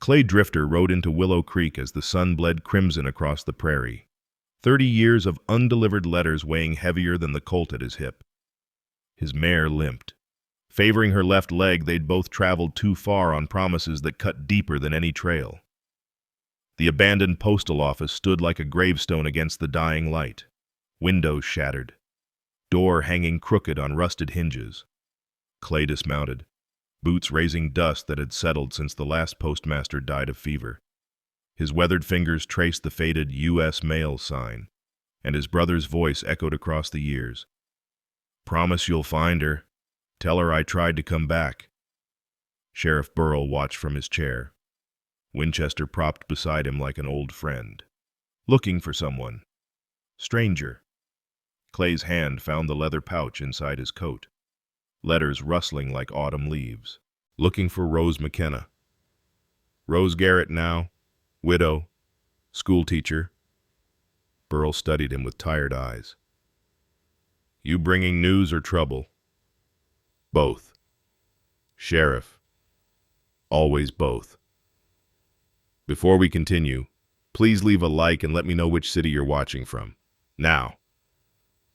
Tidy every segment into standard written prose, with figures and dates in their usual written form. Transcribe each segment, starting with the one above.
Clay Drifter rode into Willow Creek as the sun bled crimson across the prairie. 30 years of undelivered letters weighing heavier than the colt at his hip. His mare limped. Favoring her left leg, they'd both traveled too far on promises that cut deeper than any trail. The abandoned postal office stood like a gravestone against the dying light. Windows shattered. Door hanging crooked on rusted hinges. Clay dismounted, boots raising dust that had settled since the last postmaster died of fever. His weathered fingers traced the faded U.S. Mail sign, and his brother's voice echoed across the years. "Promise you'll find her. Tell her I tried to come back." Sheriff Burrell watched from his chair, Winchester propped beside him like an old friend. "Looking for someone. Stranger." Clay's hand found the leather pouch inside his coat. Letters rustling like autumn leaves. "Looking for Rose McKenna. Rose Garrett now. Widow. Schoolteacher." Burrell studied him with tired eyes. "You bringing news or trouble?" "Both." "Sheriff." "Always both." Before we continue, please leave a like and let me know which city you're watching from. Now,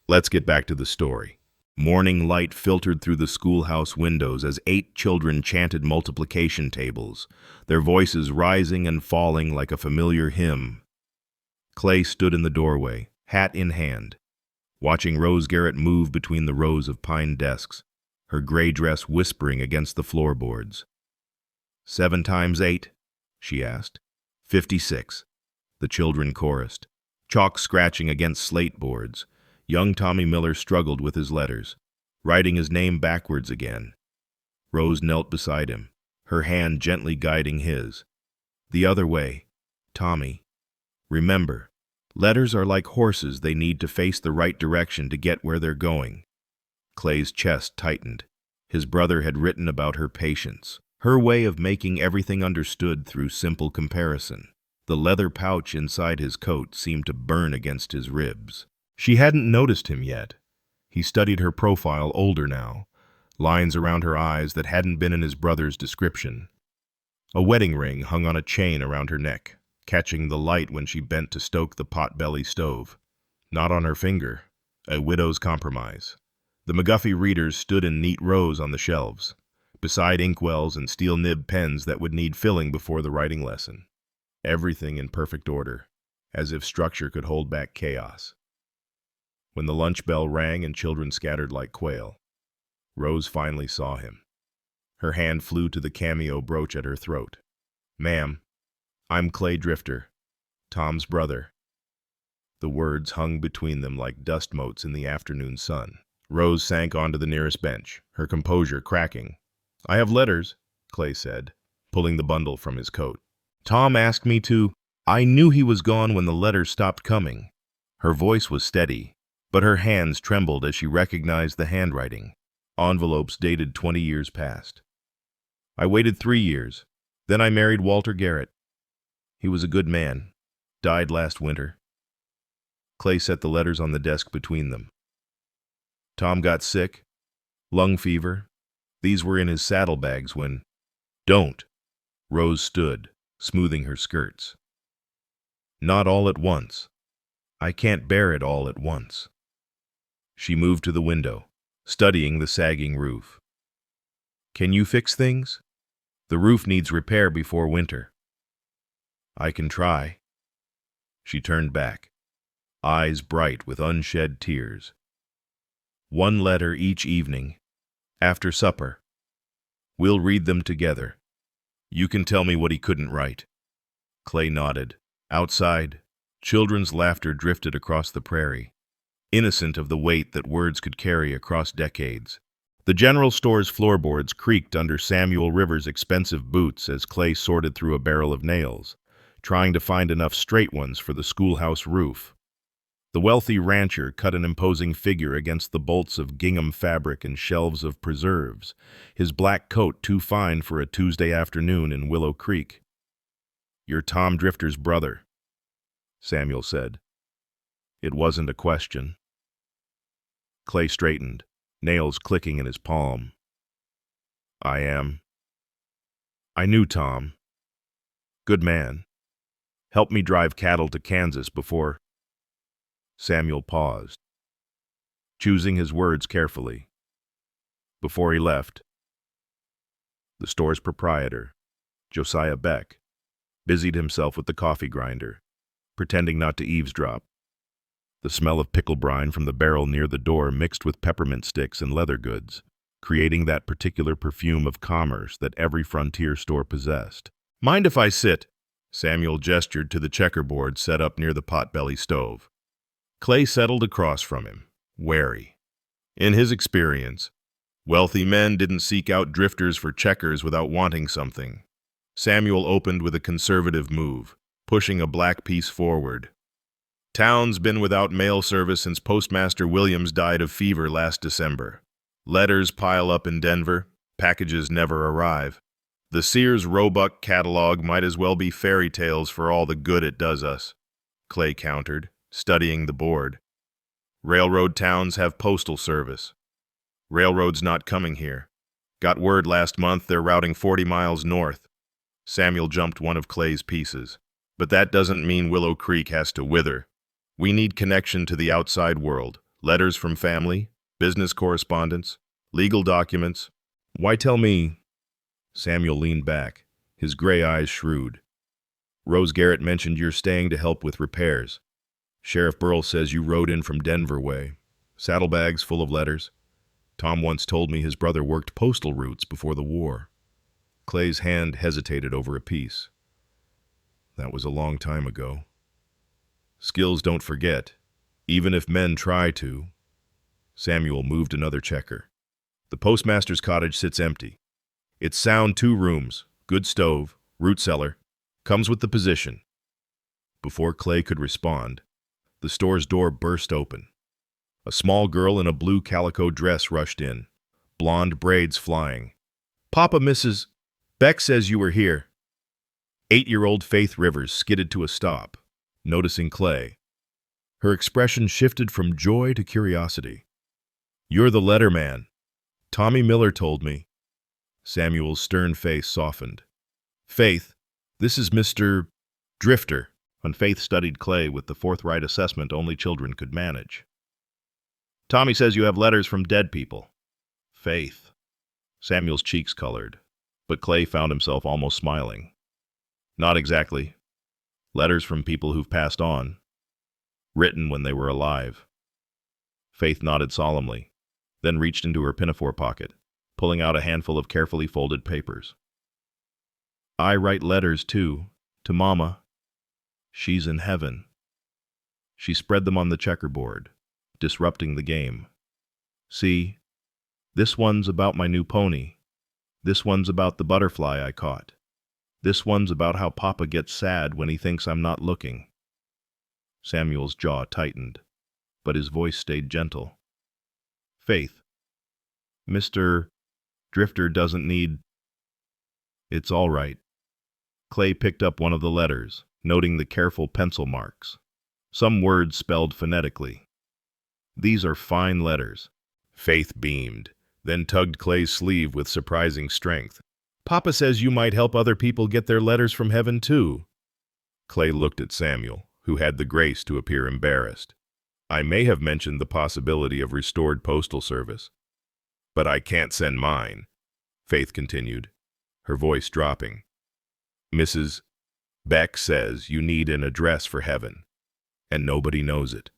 let's get back to the story. Morning light filtered through the schoolhouse windows as 8 children chanted multiplication tables, their voices rising and falling like a familiar hymn. Clay stood in the doorway, hat in hand, watching Rose Garrett move between the rows of pine desks, her gray dress whispering against the floorboards. 7 times 8? She asked. 56. The children chorused, chalk scratching against slate boards. Young Tommy Miller struggled with his letters, writing his name backwards again. Rose knelt beside him, her hand gently guiding his. "The other way, Tommy. Remember, letters are like horses, they need to face the right direction to get where they're going." Clay's chest tightened. His brother had written about her patience, her way of making everything understood through simple comparison. The leather pouch inside his coat seemed to burn against his ribs. She hadn't noticed him yet. He studied her profile, older now, lines around her eyes that hadn't been in his brother's description. A wedding ring hung on a chain around her neck, catching the light when she bent to stoke the pot-belly stove. Not on her finger, a widow's compromise. The McGuffey readers stood in neat rows on the shelves, beside inkwells and steel-nib pens that would need filling before the writing lesson. Everything in perfect order, as if structure could hold back chaos. When the lunch bell rang and children scattered like quail, Rose finally saw him. Her hand flew to the cameo brooch at her throat. "Ma'am, I'm Clay Drifter, Tom's brother." The words hung between them like dust motes in the afternoon sun. Rose sank onto the nearest bench, her composure cracking. "I have letters," Clay said, pulling the bundle from his coat. "Tom asked me to. I knew he was gone when the letters stopped coming." Her voice was steady, but her hands trembled as she recognized the handwriting. Envelopes dated 20 years past. "I waited 3 years. Then I married Walter Garrett. He was a good man. Died last winter." Clay set the letters on the desk between them. "Tom got sick. Lung fever. These were in his saddlebags when—" "Don't." Rose stood, smoothing her skirts. "Not all at once. I can't bear it all at once." She moved to the window, studying the sagging roof. "Can you fix things? The roof needs repair before winter." "I can try." She turned back, eyes bright with unshed tears. "1 letter each evening, after supper. We'll read them together. You can tell me what he couldn't write." Clay nodded. Outside, children's laughter drifted across the prairie, innocent of the weight that words could carry across decades. The general store's floorboards creaked under Samuel Rivers' expensive boots as Clay sorted through a barrel of nails, trying to find enough straight ones for the schoolhouse roof. The wealthy rancher cut an imposing figure against the bolts of gingham fabric and shelves of preserves, his black coat too fine for a Tuesday afternoon in Willow Creek. "You're Tom Drifter's brother," Samuel said. It wasn't a question. Clay straightened, nails clicking in his palm. "I am." "I knew Tom. Good man. Help me drive cattle to Kansas before... Samuel paused, choosing his words carefully. Before he left, the store's proprietor, Josiah Beck, busied himself with the coffee grinder, pretending not to eavesdrop. The smell of pickle brine from the barrel near the door mixed with peppermint sticks and leather goods, creating that particular perfume of commerce that every frontier store possessed. Mind if I sit? Samuel gestured to the checkerboard set up near the potbelly stove. Clay settled across from him, wary. In his experience, wealthy men didn't seek out drifters for checkers without wanting something. Samuel opened with a conservative move, pushing a black piece forward. Town's been without mail service since Postmaster Williams died of fever last December. Letters pile up in Denver, packages never arrive. The Sears Roebuck catalog might as well be fairy tales for all the good it does us, Clay countered, studying the board. Railroad towns have postal service. Railroad's not coming here. Got word last month they're routing 40 miles north. Samuel jumped one of Clay's pieces. But that doesn't mean Willow Creek has to wither. We need connection to the outside world. Letters from family, business correspondence, legal documents. Why tell me? Samuel leaned back, his gray eyes shrewd. Rose Garrett mentioned you're staying to help with repairs. Sheriff Burl says you rode in from Denver way. Saddlebags full of letters. Tom once told me his brother worked postal routes before the war. Clay's hand hesitated over a piece. That was a long time ago. Skills don't forget, even if men try to. Samuel moved another checker. The postmaster's cottage sits empty. It's sound 2 rooms, good stove, root cellar, comes with the position. Before Clay could respond, the store's door burst open. A small girl in a blue calico dress rushed in, blonde braids flying. Papa, Mrs. Beck says you were here. 8-year-old Faith Rivers skidded to a stop, noticing Clay. Her expression shifted from joy to curiosity. You're the letter man. Tommy Miller told me. Samuel's stern face softened. Faith, this is Mr. Drifter. When Faith studied Clay with the forthright assessment only children could manage. Tommy says you have letters from dead people. Faith. Samuel's cheeks colored, but Clay found himself almost smiling. Not exactly. Letters from people who've passed on. Written when they were alive. Faith nodded solemnly, then reached into her pinafore pocket, pulling out a handful of carefully folded papers. I write letters, too, to Mama. She's in heaven. She spread them on the checkerboard, disrupting the game. See, this one's about my new pony. This one's about the butterfly I caught. This one's about how Papa gets sad when he thinks I'm not looking. Samuel's jaw tightened, but his voice stayed gentle. Faith, Mr. Drifter doesn't need... It's all right. Clay picked up one of the letters, noting the careful pencil marks. Some words spelled phonetically. These are fine letters. Faith beamed, then tugged Clay's sleeve with surprising strength. Papa says you might help other people get their letters from heaven, too. Clay looked at Samuel, who had the grace to appear embarrassed. I may have mentioned the possibility of restored postal service, but I can't send mine, Faith continued, her voice dropping. Mrs. Beck says you need an address for heaven, and nobody knows it.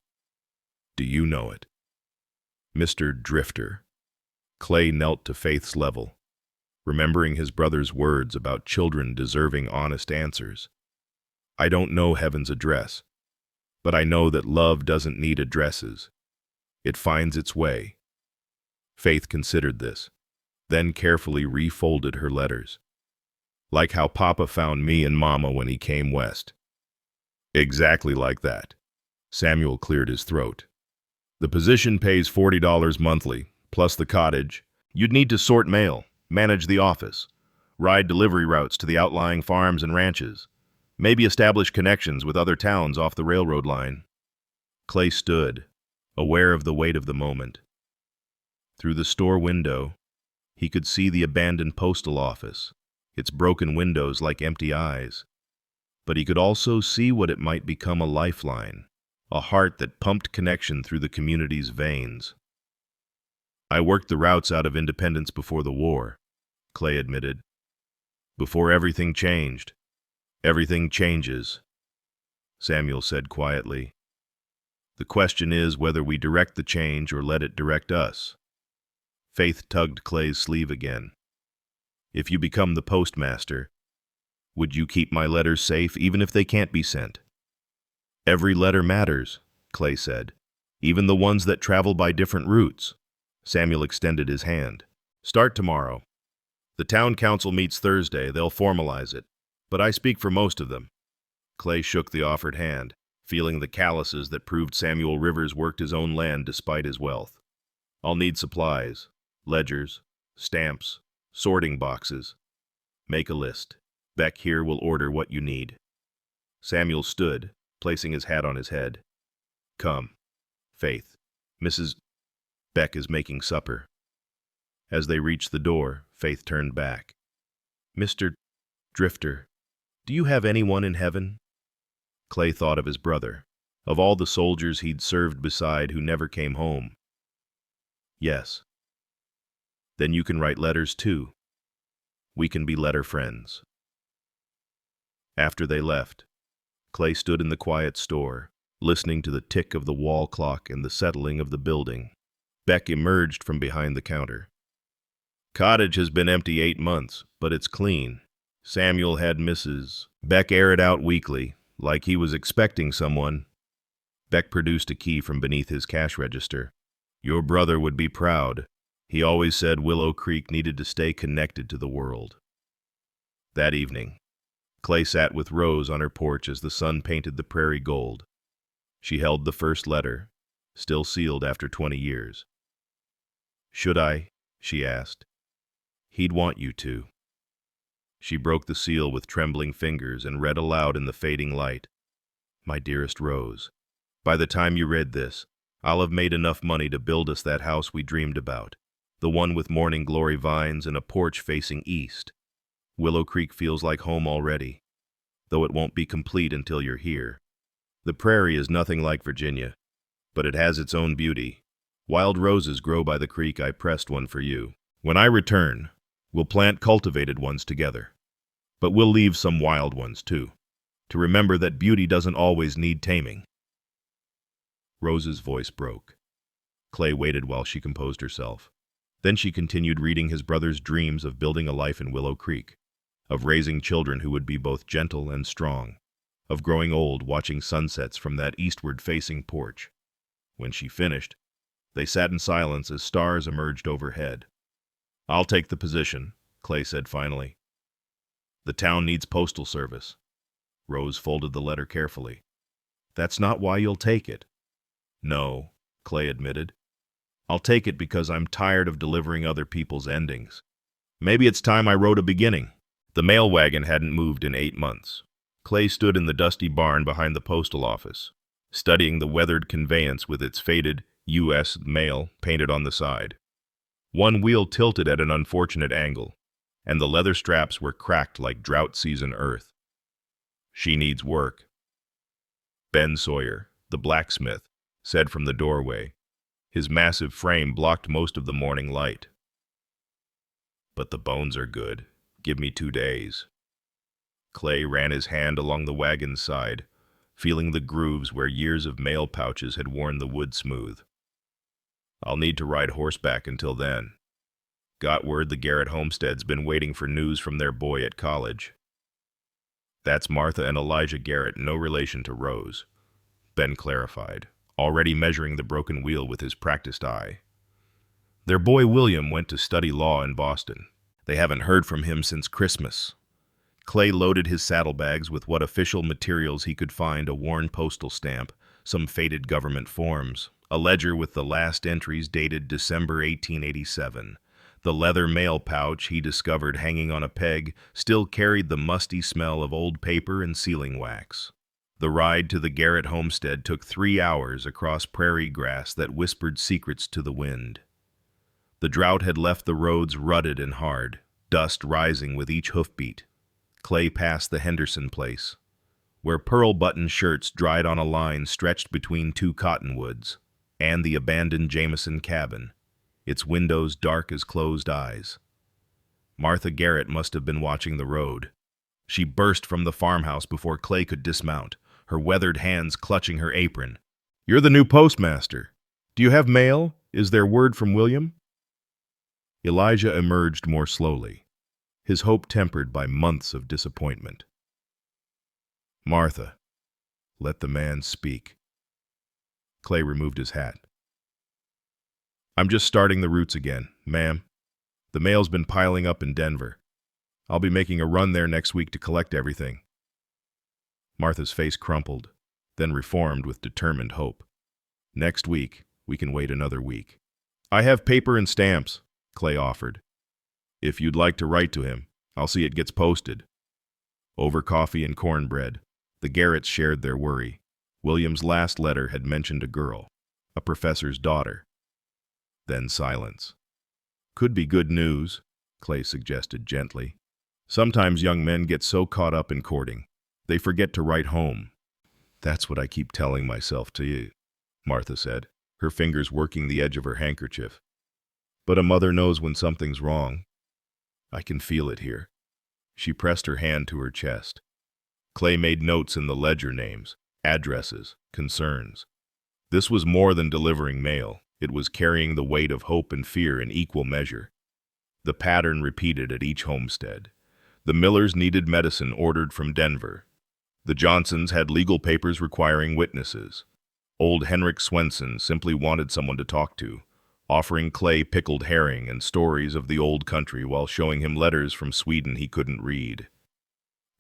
Do you know it? Mr. Drifter. Clay knelt to Faith's level, remembering his brother's words about children deserving honest answers. I don't know heaven's address, but I know that love doesn't need addresses. It finds its way. Faith considered this, then carefully refolded her letters. Like how Papa found me and Mama when he came west. Exactly like that. Samuel cleared his throat. The position pays $40 monthly, plus the cottage. You'd need to sort mail, manage the office, ride delivery routes to the outlying farms and ranches, maybe establish connections with other towns off the railroad line. Clay stood, aware of the weight of the moment. Through the store window, he could see the abandoned postal office, its broken windows like empty eyes. but he could also see what it might become: a lifeline, a heart that pumped connection through the community's veins. "I worked the routes out of Independence before the war," Clay admitted. "Before everything changed." "Everything changes," Samuel said quietly. "The question is whether we direct the change or let it direct us." Faith tugged Clay's sleeve again. "If you become the postmaster, would you keep my letters safe, even if they can't be sent?" "Every letter matters," Clay said, "even the ones that travel by different routes." Samuel extended his hand. "Start tomorrow. The town council meets Thursday. They'll formalize it. But I speak for most of them." Clay shook the offered hand, feeling the calluses that proved Samuel Rivers worked his own land despite his wealth. "I'll need supplies, ledgers, stamps, sorting boxes. Make a list. Beck here will order what you need." Samuel stood, placing his hat on his head. "Come, Faith. Mrs. Beck is making supper." As they reached the door, Faith turned back. "Mr. Drifter, do you have anyone in heaven?" Clay thought of his brother, of all the soldiers he'd served beside who never came home. "Yes." "Then you can write letters too. We can be letter friends." After they left, Clay stood in the quiet store, listening to the tick of the wall clock and the settling of the building. Beck emerged from behind the counter. "Cottage has been empty 8 months, but it's clean." Samuel had Mrs. Beck air it out weekly, like he was expecting someone. Beck produced a key from beneath his cash register. "Your brother would be proud. He always said Willow Creek needed to stay connected to the world." That evening, Clay sat with Rose on her porch as the sun painted the prairie gold. She held the first letter, still sealed after 20 years. "Should I?" she asked. "He'd want you to." She broke the seal with trembling fingers and read aloud in the fading light. "My dearest Rose, by the time you read this, I'll have made enough money to build us that house we dreamed about, the one with morning glory vines and a porch facing east. Willow Creek feels like home already, though it won't be complete until you're here. The prairie is nothing like Virginia, but it has its own beauty. Wild roses grow by the creek. I pressed one for you. When I return, we'll plant cultivated ones together. But we'll leave some wild ones, too, to remember that beauty doesn't always need taming." Rose's voice broke. Clay waited while she composed herself. Then she continued reading his brother's dreams of building a life in Willow Creek, of raising children who would be both gentle and strong, of growing old watching sunsets from that eastward-facing porch. When she finished, they sat in silence as stars emerged overhead. "I'll take the position," Clay said finally. "The town needs postal service." Rose folded the letter carefully. "That's not why you'll take it." "No," Clay admitted. "I'll take it because I'm tired of delivering other people's endings. Maybe it's time I wrote a beginning." The mail wagon hadn't moved in 8 months. Clay stood in the dusty barn behind the postal office, studying the weathered conveyance with its faded U.S. mail painted on the side. One wheel tilted at an unfortunate angle, and the leather straps were cracked like drought-season earth. "She needs work," Ben Sawyer, the blacksmith, said from the doorway. His massive frame blocked most of the morning light. "But the bones are good. Give me 2 days." Clay ran his hand along the wagon's side, feeling the grooves where years of mail pouches had worn the wood smooth. "I'll need to ride horseback until then. Got word the Garrett homestead's been waiting for news from their boy at college." "That's Martha and Elijah Garrett, no relation to Rose," Ben clarified, already measuring the broken wheel with his practiced eye. "Their boy William went to study law in Boston. They haven't heard from him since Christmas." Clay loaded his saddlebags with what official materials he could find: a worn postal stamp, some faded government forms, a ledger with the last entries dated December 1887. The leather mail pouch he discovered hanging on a peg still carried the musty smell of old paper and sealing wax. The ride to the Garrett homestead took 3 hours across prairie grass that whispered secrets to the wind. The drought had left the roads rutted and hard, dust rising with each hoofbeat. Clay passed the Henderson place, where pearl-button shirts dried on a line stretched between two cottonwoods, and the abandoned Jameson cabin, its windows dark as closed eyes. Martha Garrett must have been watching the road. She burst from the farmhouse before Clay could dismount, her weathered hands clutching her apron. "You're the new postmaster. Do you have mail? Is there word from William?" Elijah emerged more slowly, his hope tempered by months of disappointment. "Martha, let the man speak." Clay removed his hat. "I'm just starting the routes again, ma'am. The mail's been piling up in Denver. I'll be making a run there next week to collect everything." Martha's face crumpled, then reformed with determined hope. "Next week, we can wait another week." "I have paper and stamps," Clay offered. "If you'd like to write to him, I'll see it gets posted." Over coffee and cornbread, the Garretts shared their worry. William's last letter had mentioned a girl, a professor's daughter. Then silence. "Could be good news," Clay suggested gently. "Sometimes young men get so caught up in courting, they forget to write home." "That's what I keep telling myself to you," Martha said, her fingers working the edge of her handkerchief. "But a mother knows when something's wrong. I can feel it here." She pressed her hand to her chest. Clay made notes in the ledger: names, addresses, concerns. This was more than delivering mail. It was carrying the weight of hope and fear in equal measure. The pattern repeated at each homestead. The Millers needed medicine ordered from Denver. The Johnsons had legal papers requiring witnesses. Old Henrik Swenson simply wanted someone to talk to, offering Clay pickled herring and stories of the old country while showing him letters from Sweden he couldn't read.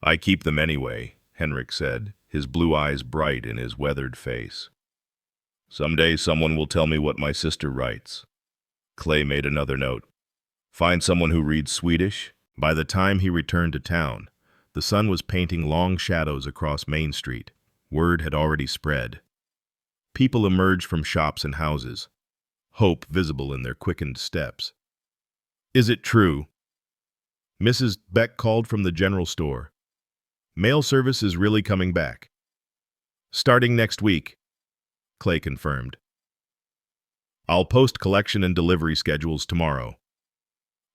"I keep them anyway," Henrik said, his blue eyes bright in his weathered face. "Someday someone will tell me what my sister writes." Clay made another note. "Find someone who reads Swedish." By the time he returned to town, the sun was painting long shadows across Main Street. Word had already spread. People emerged from shops and houses, hope visible in their quickened steps. "Is it true?" Mrs. Beck called from the general store. "Mail service is really coming back." "Starting next week," Clay confirmed. "I'll post collection and delivery schedules tomorrow."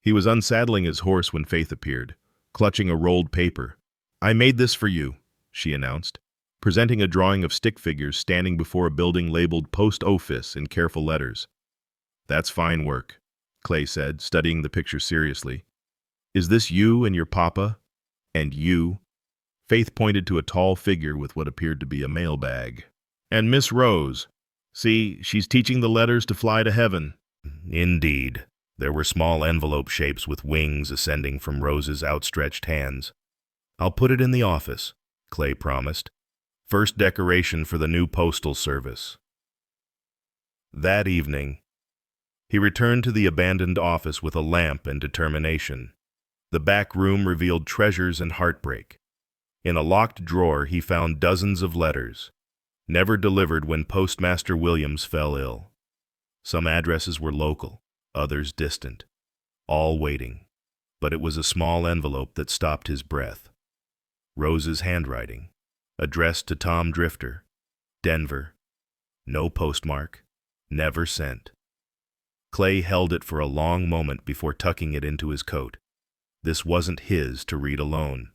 He was unsaddling his horse when Faith appeared, clutching a rolled paper. "I made this for you," she announced, presenting a drawing of stick figures standing before a building labeled Post Office in careful letters. "That's fine work," Clay said, studying the picture seriously. "Is this you and your papa? And you?" Faith pointed to a tall figure with what appeared to be a mailbag. "And Miss Rose. See, she's teaching the letters to fly to heaven." Indeed. There were small envelope shapes with wings ascending from Rose's outstretched hands. "I'll put it in the office," Clay promised. "First decoration for the new postal service." That evening, he returned to the abandoned office with a lamp and determination. The back room revealed treasures and heartbreak. In a locked drawer, he found dozens of letters, never delivered when Postmaster Williams fell ill. Some addresses were local, others distant, all waiting. But it was a small envelope that stopped his breath. Rose's handwriting, addressed to Tom Drifter, Denver. No postmark, never sent. Clay held it for a long moment before tucking it into his coat. This wasn't his to read alone.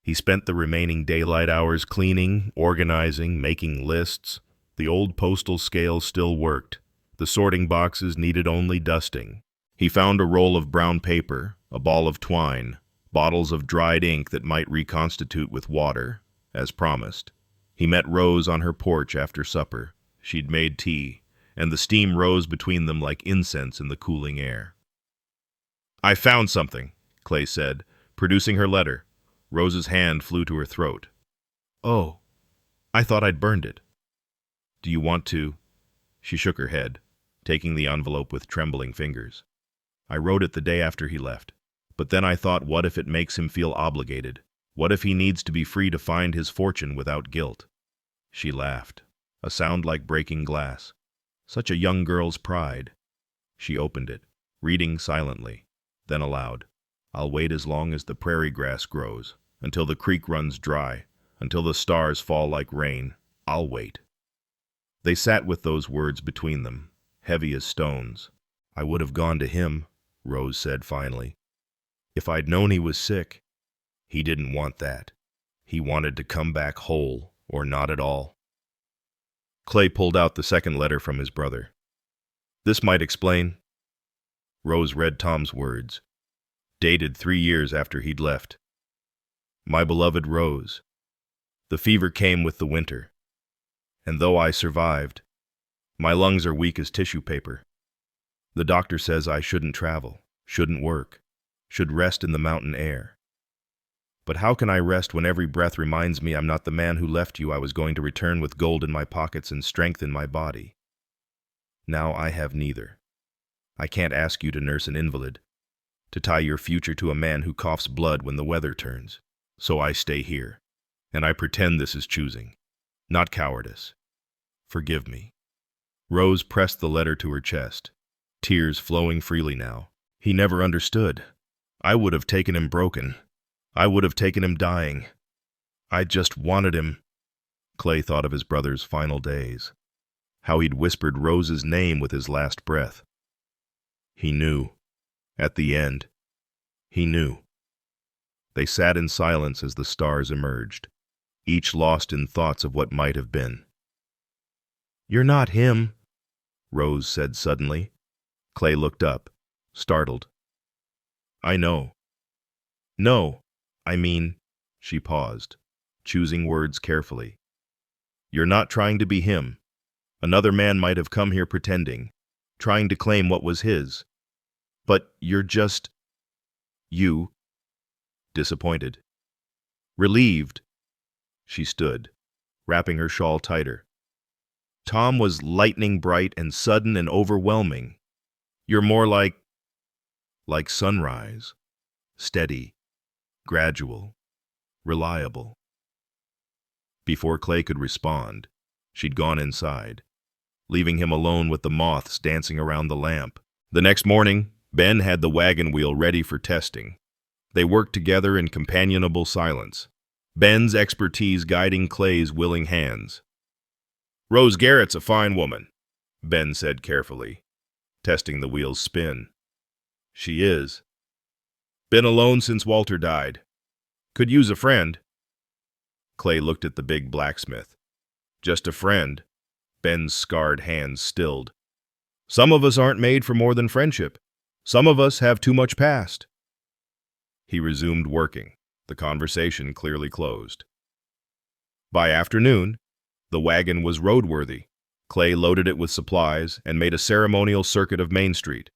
He spent the remaining daylight hours cleaning, organizing, making lists. The old postal scale still worked. The sorting boxes needed only dusting. He found a roll of brown paper, a ball of twine, bottles of dried ink that might reconstitute with water, as promised. He met Rose on her porch after supper. She'd made tea, and the steam rose between them like incense in the cooling air. "I found something," Clay said, producing her letter. Rose's hand flew to her throat. "Oh, I thought I'd burned it." "Do you want to?" She shook her head, taking the envelope with trembling fingers. "I wrote it the day after he left. But then I thought, what if it makes him feel obligated? What if he needs to be free to find his fortune without guilt?" She laughed, a sound like breaking glass. Such a young girl's pride. She opened it, reading silently, then aloud. "I'll wait as long as the prairie grass grows, until the creek runs dry. Until the stars fall like rain, I'll wait." They sat with those words between them, heavy as stones. "I would have gone to him," Rose said finally. "If I'd known he was sick." He didn't want that. He wanted to come back whole, or not at all. Clay pulled out the second letter from his brother. "This might explain." Rose read Tom's words, dated 3 years after he'd left. "My beloved Rose, the fever came with the winter, and though I survived, my lungs are weak as tissue paper. The doctor says I shouldn't travel, shouldn't work, should rest in the mountain air. But how can I rest when every breath reminds me I'm not the man who left you? I was going to return with gold in my pockets and strength in my body. Now I have neither. I can't ask you to nurse an invalid, to tie your future to a man who coughs blood when the weather turns. So I stay here, and I pretend this is choosing, not cowardice. Forgive me." Rose pressed the letter to her chest, tears flowing freely now. "He never understood. I would have taken him broken. I would have taken him dying. I just wanted him." Clay thought of his brother's final days, how he'd whispered Rose's name with his last breath. He knew. At the end, he knew. They sat in silence as the stars emerged, each lost in thoughts of what might have been. "You're not him," Rose said suddenly. Clay looked up, startled. "I know." "No, I mean," she paused, choosing words carefully. "You're not trying to be him. Another man might have come here pretending, trying to claim what was his. But you're just you. Disappointed. Relieved." She stood, wrapping her shawl tighter. "Tom was lightning bright and sudden and overwhelming. You're more like sunrise, steady, gradual, reliable." Before Clay could respond, she'd gone inside, leaving him alone with the moths dancing around the lamp. The next morning, Ben had the wagon wheel ready for testing. They worked together in companionable silence, Ben's expertise guiding Clay's willing hands. "Rose Garrett's a fine woman," Ben said carefully, testing the wheel's spin. "She is. Been alone since Walter died. Could use a friend." Clay looked at the big blacksmith. "Just a friend." Ben's scarred hands stilled. "Some of us aren't made for more than friendship. Some of us have too much past." He resumed working, the conversation clearly closed. By afternoon, the wagon was roadworthy. Clay loaded it with supplies and made a ceremonial circuit of Main Street.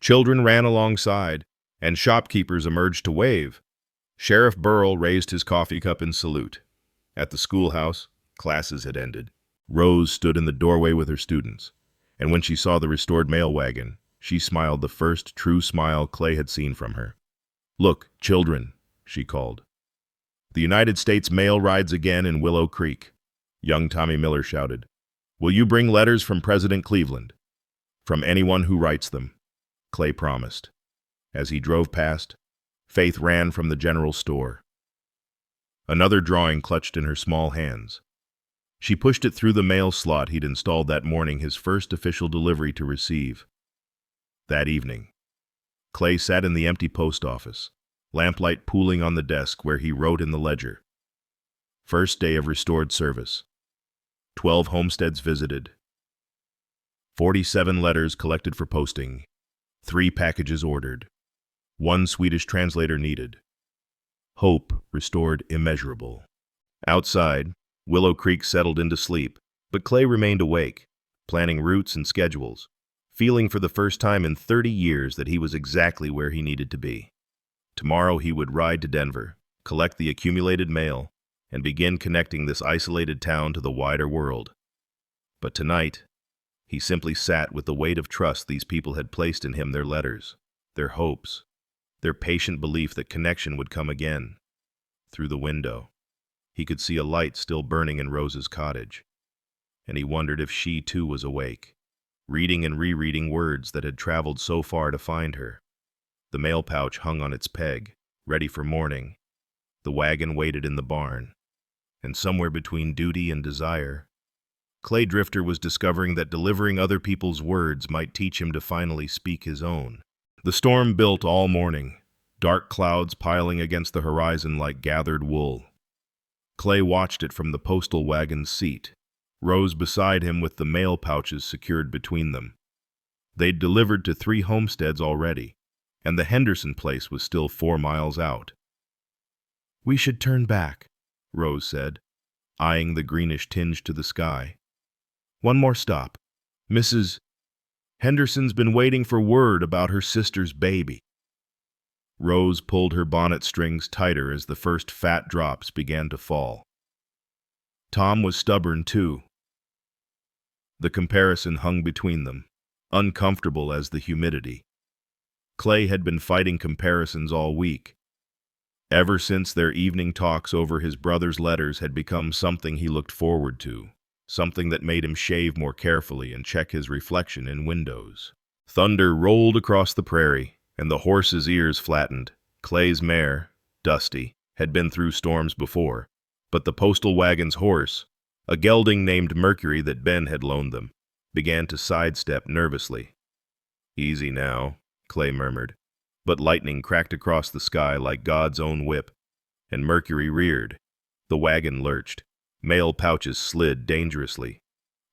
Children ran alongside, and shopkeepers emerged to wave. Sheriff Burrell raised his coffee cup in salute. At the schoolhouse, classes had ended. Rose stood in the doorway with her students, and when she saw the restored mail wagon, she smiled the first true smile Clay had seen from her. "Look, children," she called. "The United States mail rides again in Willow Creek." Young Tommy Miller shouted, "Will you bring letters from President Cleveland?" "From anyone who writes them," Clay promised. As he drove past, Faith ran from the general store. Another drawing clutched in her small hands. She pushed it through the mail slot he'd installed that morning, his first official delivery to receive. That evening, Clay sat in the empty post office, lamplight pooling on the desk where he wrote in the ledger. First day of restored service. 12 homesteads visited. 47 letters collected for posting. 3 packages ordered. 1 Swedish translator needed. Hope restored immeasurable. Outside, Willow Creek settled into sleep, but Clay remained awake, planning routes and schedules, feeling for the first time in 30 years that he was exactly where he needed to be. Tomorrow he would ride to Denver, collect the accumulated mail, and begin connecting this isolated town to the wider world. But tonight, he simply sat with the weight of trust these people had placed in him, their letters, their hopes, their patient belief that connection would come again. Through the window, he could see a light still burning in Rose's cottage, and he wondered if she too was awake, reading and rereading words that had traveled so far to find her. The mail pouch hung on its peg, ready for morning. The wagon waited in the barn. and somewhere between duty and desire, Clay Drifter was discovering that delivering other people's words might teach him to finally speak his own. The storm built all morning, dark clouds piling against the horizon like gathered wool. Clay watched it from the postal wagon's seat, Rose beside him with the mail pouches secured between them. They'd delivered to 3 homesteads already, and the Henderson place was still 4 miles out. "We should turn back," Rose said, eyeing the greenish tinge to the sky. "One more stop. Mrs. Henderson's been waiting for word about her sister's baby." Rose pulled her bonnet strings tighter as the first fat drops began to fall. Tom was stubborn, too. The comparison hung between them, uncomfortable as the humidity. Clay had been fighting comparisons all week. Ever since their evening talks over his brother's letters had become something he looked forward to, something that made him shave more carefully and check his reflection in windows. Thunder rolled across the prairie, and the horse's ears flattened. Clay's mare, Dusty, had been through storms before, but the postal wagon's horse, a gelding named Mercury that Ben had loaned them, began to sidestep nervously. "Easy now," Clay murmured, but lightning cracked across the sky like God's own whip, and Mercury reared. The wagon lurched. Mail pouches slid dangerously.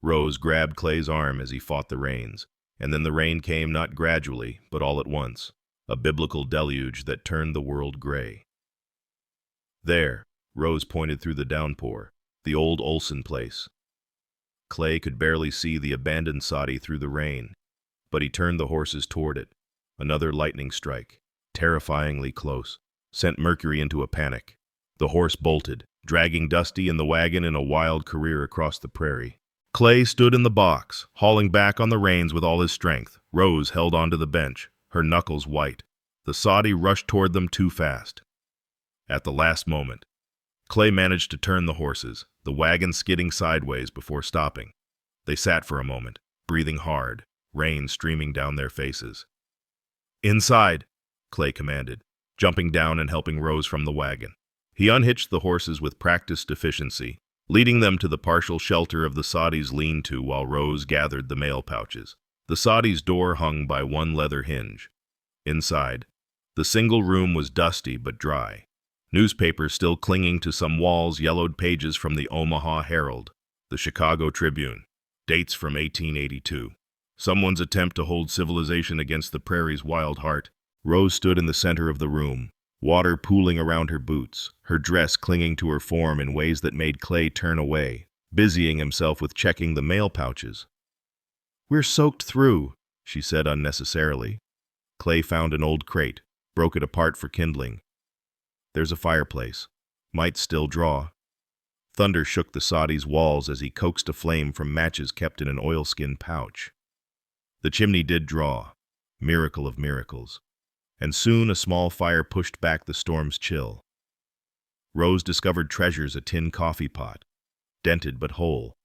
Rose grabbed Clay's arm as he fought the reins, and then the rain came not gradually, but all at once, a biblical deluge that turned the world gray. "There," Rose pointed through the downpour, "the old Olson place." Clay could barely see the abandoned soddy through the rain, but he turned the horses toward it. Another lightning strike, terrifyingly close, sent Mercury into a panic. The horse bolted, dragging Dusty and the wagon in a wild career across the prairie. Clay stood in the box, hauling back on the reins with all his strength. Rose held onto the bench, her knuckles white. The soddy rushed toward them too fast. At the last moment, Clay managed to turn the horses, the wagon skidding sideways before stopping. They sat for a moment, breathing hard, rain streaming down their faces. "Inside," Clay commanded, jumping down and helping Rose from the wagon. He unhitched the horses with practiced efficiency, leading them to the partial shelter of the soddy's lean-to while Rose gathered the mail pouches. The soddy's door hung by one leather hinge. Inside, the single room was dusty but dry. Newspapers still clinging to some walls, yellowed pages from the Omaha Herald, the Chicago Tribune, dates from 1882. Someone's attempt to hold civilization against the prairie's wild heart. Rose stood in the center of the room, water pooling around her boots, her dress clinging to her form in ways that made Clay turn away, busying himself with checking the mail pouches. "We're soaked through," she said unnecessarily. Clay found an old crate, broke it apart for kindling. "There's a fireplace. Might still draw." Thunder shook the soddy's walls as he coaxed a flame from matches kept in an oilskin pouch. The chimney did draw, miracle of miracles, and soon a small fire pushed back the storm's chill. Rose discovered treasures: a tin coffee pot, dented but whole,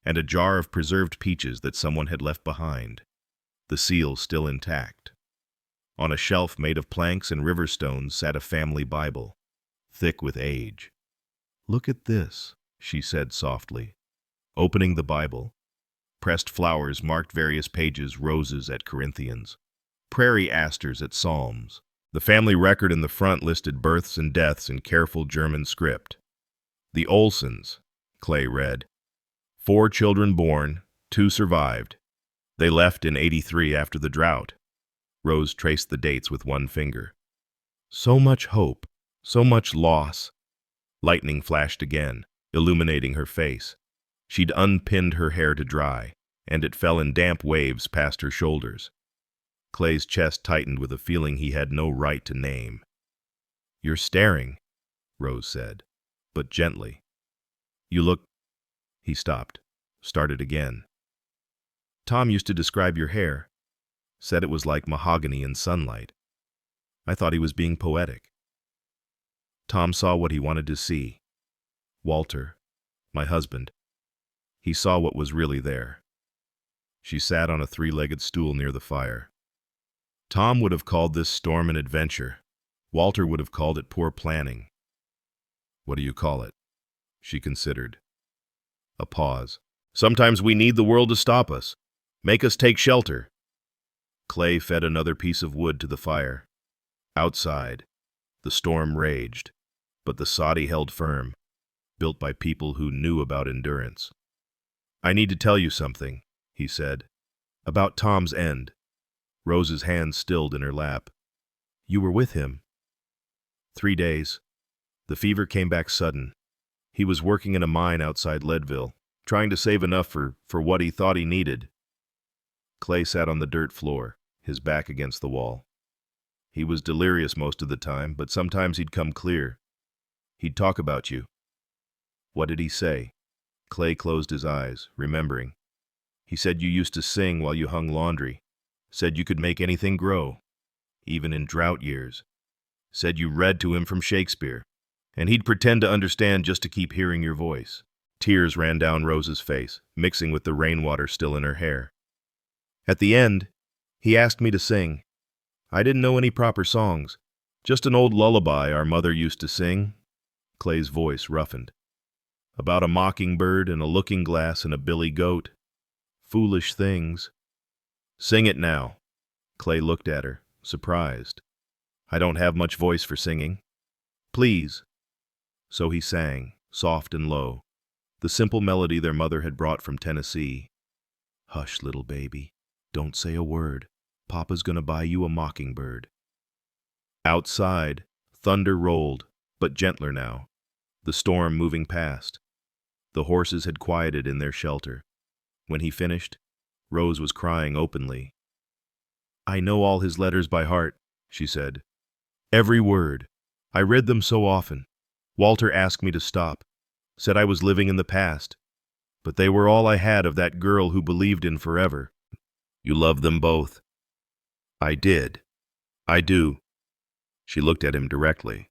and a jar of preserved peaches that someone had left behind, the seal still intact. On a shelf made of planks and river stones sat a family Bible, thick with age. "Look at this," she said softly. Opening the Bible, pressed flowers marked various pages, roses at Corinthians, prairie asters at Psalms. The family record in the front listed births and deaths in careful German script. "The Olsons," Clay read. 4 children born, 2 survived. They left in '83 after the drought. Rose traced the dates with one finger. "So much hope, so much loss." Lightning flashed again, illuminating her face. She'd unpinned her hair to dry, and it fell in damp waves past her shoulders. Clay's chest tightened with a feeling he had no right to name. "You're staring," Rose said, but gently. "You look—" He stopped, started again. "Tom used to describe your hair. Said it was like mahogany in sunlight. I thought he was being poetic." Tom saw what he wanted to see. Walter, my husband. He saw what was really there. She sat on a 3-legged stool near the fire. Tom would have called this storm an adventure. Walter would have called it poor planning. "What do you call it?" she considered. A pause. Sometimes we need the world to stop us, make us take shelter. Clay fed another piece of wood to the fire. Outside, the storm raged, but the soddy held firm, built by people who knew about endurance. I need to tell you something, he said. About Tom's end. Rose's hand stilled in her lap. You were with him. 3 days. The fever came back sudden. He was working in a mine outside Leadville, trying to save enough for what he thought he needed. Clay sat on the dirt floor, his back against the wall. He was delirious most of the time, but sometimes he'd come clear. He'd talk about you. What did he say? Clay closed his eyes, remembering. He said you used to sing while you hung laundry. Said you could make anything grow, even in drought years. Said you read to him from Shakespeare, and he'd pretend to understand just to keep hearing your voice. Tears ran down Rose's face, mixing with the rainwater still in her hair. At the end, he asked me to sing. I didn't know any proper songs, just an old lullaby our mother used to sing. Clay's voice roughened. About a mockingbird and a looking-glass and a billy goat. Foolish things. Sing it now. Clay looked at her, surprised. I don't have much voice for singing. Please. So he sang, soft and low, the simple melody their mother had brought from Tennessee. Hush, little baby. Don't say a word. Papa's gonna buy you a mockingbird. Outside, thunder rolled, but gentler now, the storm moving past. The horses had quieted in their shelter. When he finished, Rose was crying openly. I know all his letters by heart, she said. Every word. I read them so often. Walter asked me to stop, said I was living in the past, but they were all I had of that girl who believed in forever. You loved them both. I did. I do. She looked at him directly.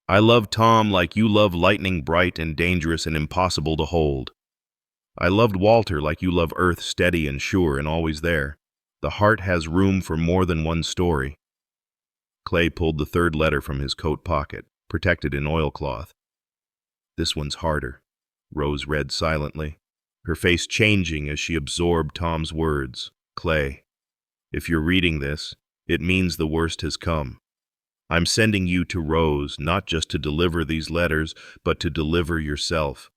I loved Tom like you love lightning bright and dangerous and impossible to hold. I loved Walter like you love earth steady and sure and always there. The heart has room for more than one story. Clay pulled the third letter from his coat pocket, protected in oilcloth. This one's harder, Rose read silently, her face changing as she absorbed Tom's words. Clay, if you're reading this, it means the worst has come. I'm sending you to Rose, not just to deliver these letters, but to deliver yourself.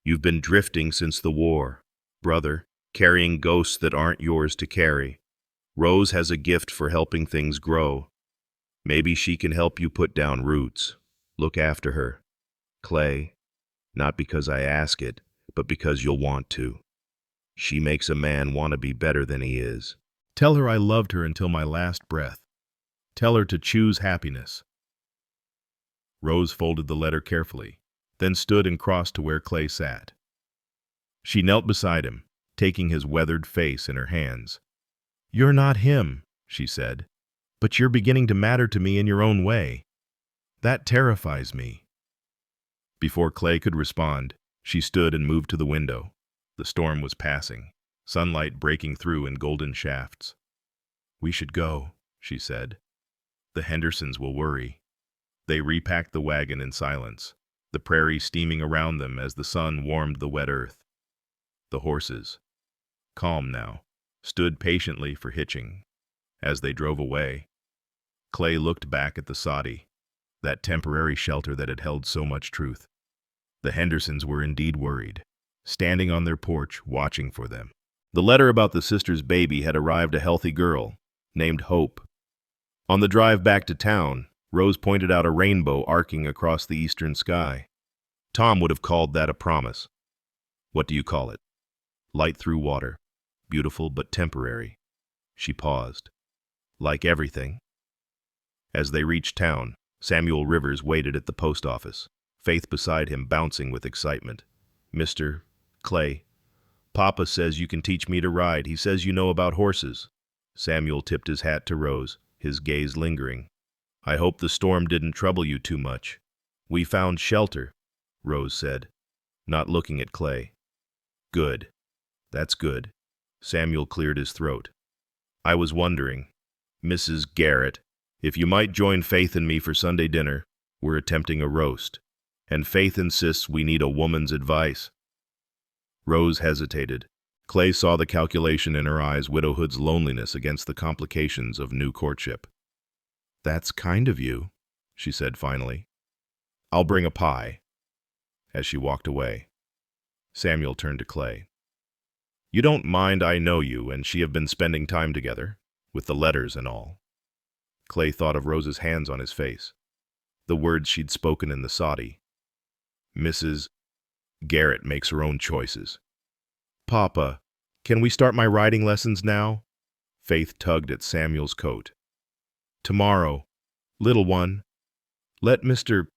You've been drifting since the war, brother, carrying ghosts that aren't yours to carry. Rose has a gift for helping things grow. Maybe she can help you put down roots. Look after her. Clay, not because I ask it, but because you'll want to. She makes a man want to be better than he is. Tell her I loved her until my last breath. Tell her to choose happiness. Rose folded the letter carefully, then stood and crossed to where Clay sat. She knelt beside him, taking his weathered face in her hands. You're not him, she said, but you're beginning to matter to me in your own way. That terrifies me. Before Clay could respond, she stood and moved to the window. The storm was passing, sunlight breaking through in golden shafts. We should go, she said. The Hendersons will worry. They repacked the wagon in silence, the prairie steaming around them as the sun warmed the wet earth. The horses, calm now, stood patiently for hitching. As they drove away, Clay looked back at the soddy, that temporary shelter that had held so much truth. The Hendersons were indeed worried, standing on their porch, watching for them. The letter about the sister's baby had arrived a healthy girl, named Hope. On the drive back to town, Rose pointed out a rainbow arcing across the eastern sky. Tom would have called that a promise. What do you call it? Light through water. Beautiful but temporary. She paused. Like everything. As they reached town, Samuel Rivers waited at the post office, Faith beside him bouncing with excitement. Mr. Clay, Papa says you can teach me to ride. He says you know about horses. Samuel tipped his hat to Rose, his gaze lingering. I hope the storm didn't trouble you too much. We found shelter, Rose said, not looking at Clay. Good. That's good. Samuel cleared his throat. I was wondering, Mrs. Garrett, if you might join Faith and me for Sunday dinner. We're attempting a roast. And Faith insists we need a woman's advice. Rose hesitated. Clay saw the calculation in her eyes, widowhood's loneliness against the complications of new courtship. "That's kind of you," she said finally. "I'll bring a pie." As she walked away, Samuel turned to Clay. "You don't mind I know you and she have been spending time together, with the letters and all." Clay thought of Rose's hands on his face, the words she'd spoken in the soddy. "Mrs. Garrett makes her own choices." "Papa, can we start my writing lessons now?" Faith tugged at Samuel's coat. "Tomorrow, little one. Let Mr.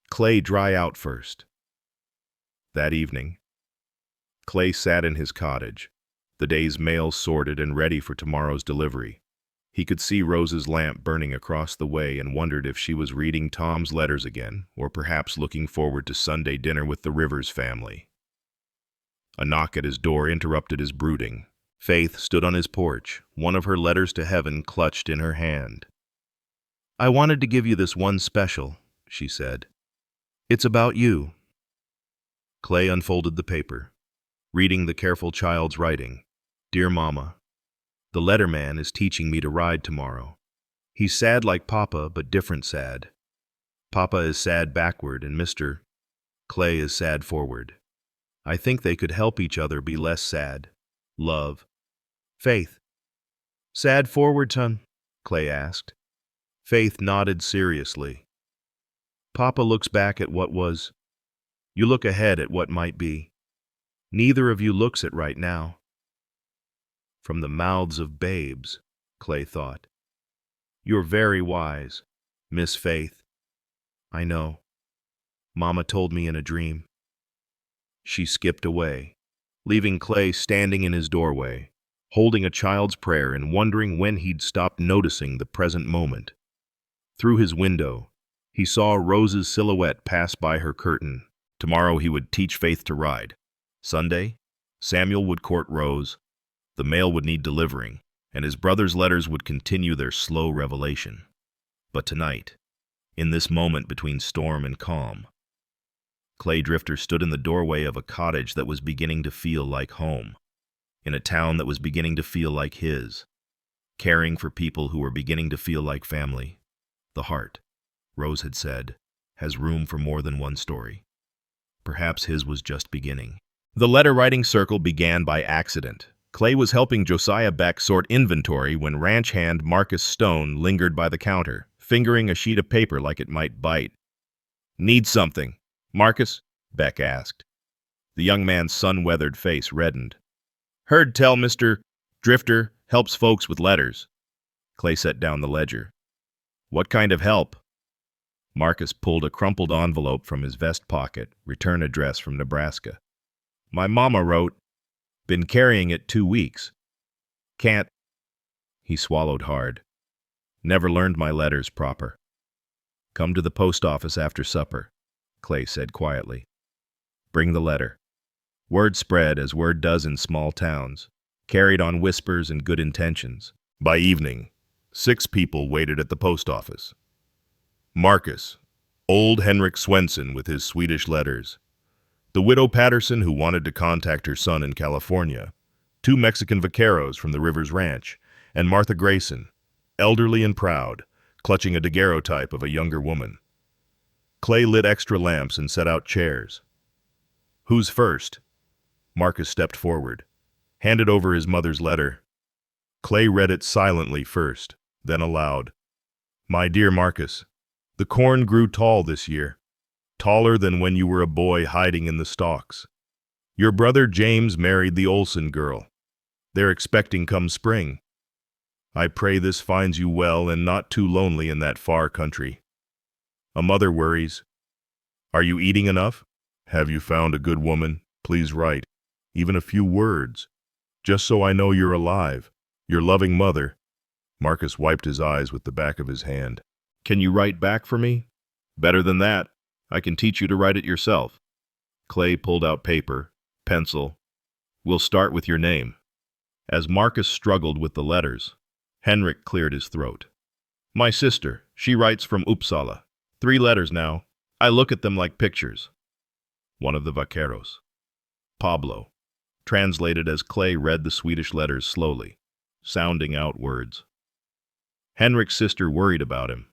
Clay dry out first." That evening, Clay sat in his cottage, the day's mail sorted and ready for tomorrow's delivery. He could see Rose's lamp burning across the way and wondered if she was reading Tom's letters again, or perhaps looking forward to Sunday dinner with the Rivers family. A knock at his door interrupted his brooding. Faith stood on his porch, one of her letters to heaven clutched in her hand. "I wanted to give you this one special," she said. "It's about you." Clay unfolded the paper, reading the careful child's writing. "Dear Mama, the letterman is teaching me to ride tomorrow. He's sad like Papa, but different sad. Papa is sad backward, and Mr. Clay is sad forward. I think they could help each other be less sad. Love. Faith." "Sad forward, son?" Clay asked. Faith nodded seriously. "Papa looks back at what was. You look ahead at what might be. Neither of you looks at right now." From the mouths of babes, Clay thought. "You're very wise, Miss Faith." "I know. Mama told me in a dream." She skipped away, leaving Clay standing in his doorway, holding a child's prayer and wondering when he'd stop noticing the present moment. Through his window, he saw Rose's silhouette pass by her curtain. Tomorrow he would teach Faith to ride. Sunday, Samuel would court Rose, the mail would need delivering, and his brother's letters would continue their slow revelation. But tonight, in this moment between storm and calm, Clay Drifter stood in the doorway of a cottage that was beginning to feel like home, in a town that was beginning to feel like his, caring for people who were beginning to feel like family. The heart, Rose had said, has room for more than one story. Perhaps his was just beginning. The letter-writing circle began by accident. Clay was helping Josiah Beck sort inventory when ranch hand Marcus Stone lingered by the counter, fingering a sheet of paper like it might bite. "Need something, Marcus?" Beck asked. The young man's sun-weathered face reddened. "Heard tell Mr. Drifter helps folks with letters." Clay set down the ledger. "What kind of help?" Marcus pulled a crumpled envelope from his vest pocket, return address from Nebraska. "My mama wrote. Been carrying it 2 weeks. Can't." He swallowed hard. "Never learned my letters proper." "Come to the post office after supper," Clay said quietly. "Bring the letter." Word spread, as word does in small towns, carried on whispers and good intentions. By evening, 6 people waited at the post office. Marcus, old Henrik Swenson with his Swedish letters, the widow Patterson who wanted to contact her son in California, 2 Mexican vaqueros from the Rivers Ranch, and Martha Grayson, elderly and proud, clutching a daguerreotype of a younger woman. Clay lit extra lamps and set out chairs. "Who's first?" Marcus stepped forward, handed over his mother's letter. Clay read it silently first, then aloud. "My dear Marcus, the corn grew tall this year, taller than when you were a boy hiding in the stalks. Your brother James married the Olson girl. They're expecting come spring. I pray this finds you well and not too lonely in that far country. A mother worries. Are you eating enough? Have you found a good woman? Please write, even a few words, just so I know you're alive. Your loving mother." Marcus wiped his eyes with the back of his hand. "Can you write back for me? Better than that. I can teach you to write it yourself." Clay pulled out paper, pencil. "We'll start with your name." As Marcus struggled with the letters, Henrik cleared his throat. "My sister. She writes from Uppsala. 3 letters now. I look at them like pictures. One of the vaqueros. Pablo. Translated as Clay read the Swedish letters slowly, sounding out words. Henrik's sister worried about him.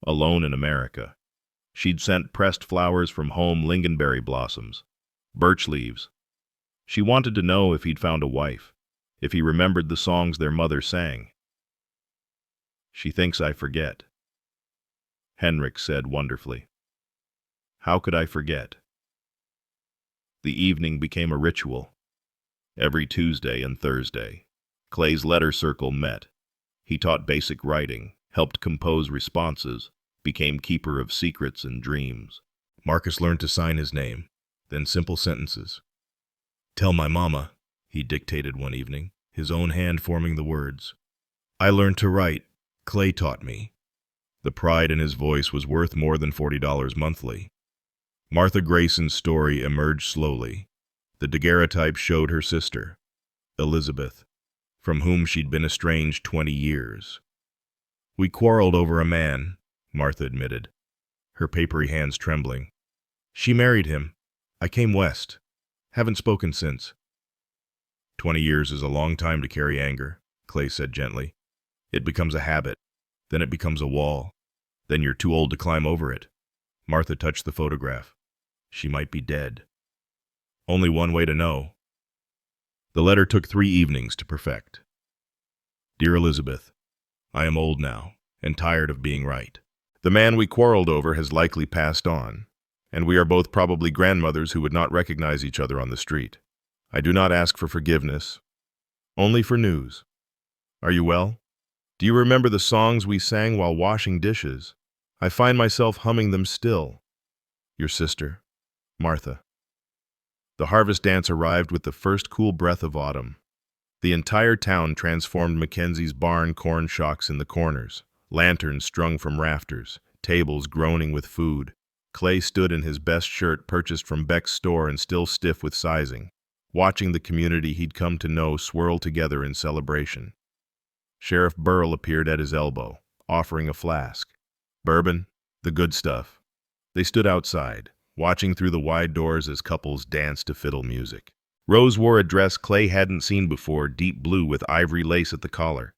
Alone in America. She'd sent pressed flowers from home, lingonberry blossoms, birch leaves. She wanted to know if he'd found a wife, if he remembered the songs their mother sang. She thinks I forget, Henrik said wonderfully. How could I forget? The evening became a ritual. Every Tuesday and Thursday, Clay's letter circle met. He taught basic writing, helped compose responses, became keeper of secrets and dreams. Marcus learned to sign his name, then simple sentences. Tell my mama, he dictated one evening, his own hand forming the words. I learned to write. Clay taught me. The pride in his voice was worth more than $40 monthly. Martha Grayson's story emerged slowly. The daguerreotype showed her sister, Elizabeth, from whom she'd been estranged 20 years. We quarreled over a man, Martha admitted, her papery hands trembling. She married him. I came west. Haven't spoken since. 20 years is a long time to carry anger, Clay said gently. It becomes a habit. Then it becomes a wall. Then you're too old to climb over it. Martha touched the photograph. She might be dead. Only one way to know. The letter took 3 evenings to perfect. Dear Elizabeth, I am old now, and tired of being right. The man we quarreled over has likely passed on, and we are both probably grandmothers who would not recognize each other on the street. I do not ask for forgiveness, only for news. Are you well? Do you remember the songs we sang while washing dishes? I find myself humming them still. Your sister, Martha. The harvest dance arrived with the first cool breath of autumn. The entire town transformed Mackenzie's barn corn shocks in the corners, lanterns strung from rafters, tables groaning with food. Clay stood in his best shirt purchased from Beck's store and still stiff with sizing, watching the community he'd come to know swirl together in celebration. Sheriff Burl appeared at his elbow, offering a flask. Bourbon, the good stuff. They stood outside, watching through the wide doors as couples danced to fiddle music. Rose wore a dress Clay hadn't seen before, deep blue with ivory lace at the collar.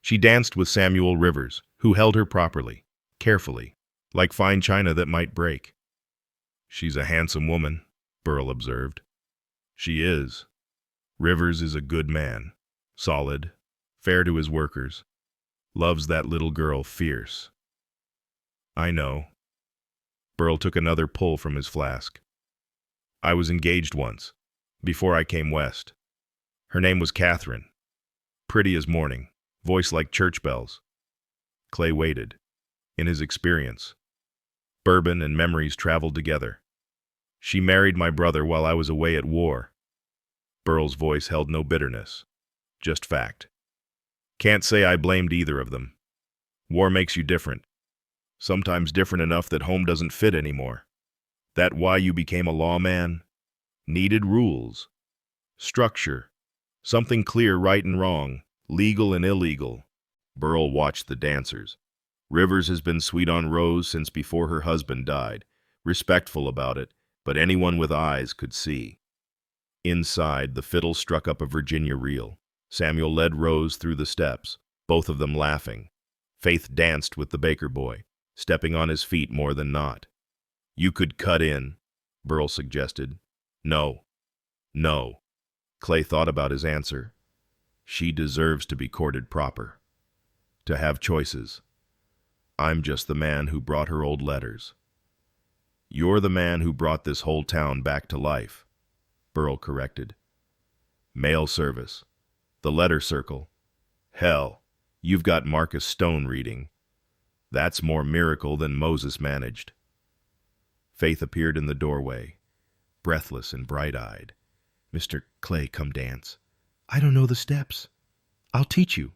She danced with Samuel Rivers, who held her properly, carefully, like fine china that might break. She's a handsome woman, Burl observed. She is. Rivers is a good man, solid, fair to his workers, loves that little girl fierce. I know. Burl took another pull from his flask. I was engaged once, before I came west. Her name was Catherine. Pretty as morning, voice like church bells. Clay waited. In his experience, bourbon and memories traveled together. She married my brother while I was away at war. Burl's voice held no bitterness, just fact. Can't say I blamed either of them. War makes you different. Sometimes different enough that home doesn't fit anymore. That why you became a lawman? Needed rules. Structure. Something clear, right and wrong, legal and illegal. Burl watched the dancers. Rivers has been sweet on Rose since before her husband died, respectful about it, but anyone with eyes could see. Inside, the fiddle struck up a Virginia reel. Samuel led Rose through the steps, both of them laughing. Faith danced with the baker boy, stepping on his feet more than not. You could cut in, Burl suggested. No. No. Clay thought about his answer. She deserves to be courted proper. To have choices. I'm just the man who brought her old letters. You're the man who brought this whole town back to life, Burl corrected. Mail service. The letter circle. Hell, you've got Marcus Stone reading. That's more miracle than Moses managed. Faith appeared in the doorway, breathless and bright-eyed. Mr. Clay, come dance. I don't know the steps. I'll teach you.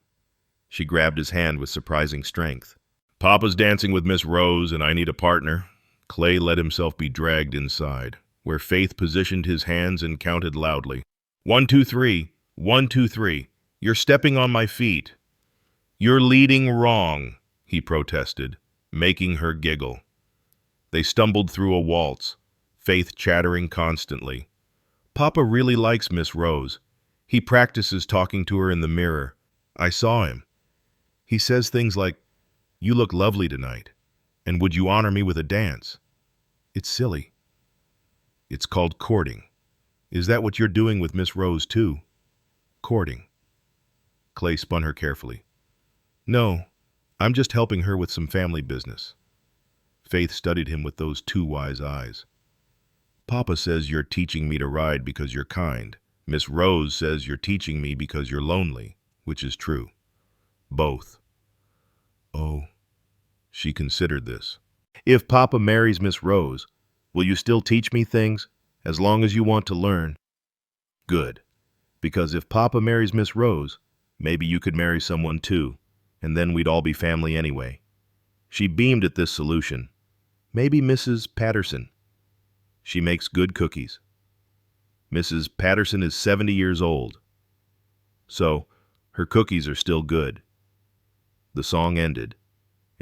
She grabbed his hand with surprising strength. Papa's dancing with Miss Rose, and I need a partner. Clay let himself be dragged inside, where Faith positioned his hands and counted loudly. 1, 2, 3. 1, 2, 3. You're stepping on my feet. You're leading wrong, he protested, making her giggle. They stumbled through a waltz, Faith chattering constantly. Papa really likes Miss Rose. He practices talking to her in the mirror. I saw him. He says things like, "You look lovely tonight," and "Would you honor me with a dance?" It's silly. It's called courting. Is that what you're doing with Miss Rose, too? Courting. Clay spun her carefully. No, I'm just helping her with some family business. Faith studied him with those two wise eyes. Papa says you're teaching me to ride because you're kind. Miss Rose says you're teaching me because you're lonely, which is true. Both. Oh, she considered this. If Papa marries Miss Rose, will you still teach me things, as long as you want to learn? Good, because if Papa marries Miss Rose, maybe you could marry someone too, and then we'd all be family anyway. She beamed at this solution. Maybe Mrs. Patterson. She makes good cookies. Mrs. Patterson is 70 years old. So, her cookies are still good. The song ended,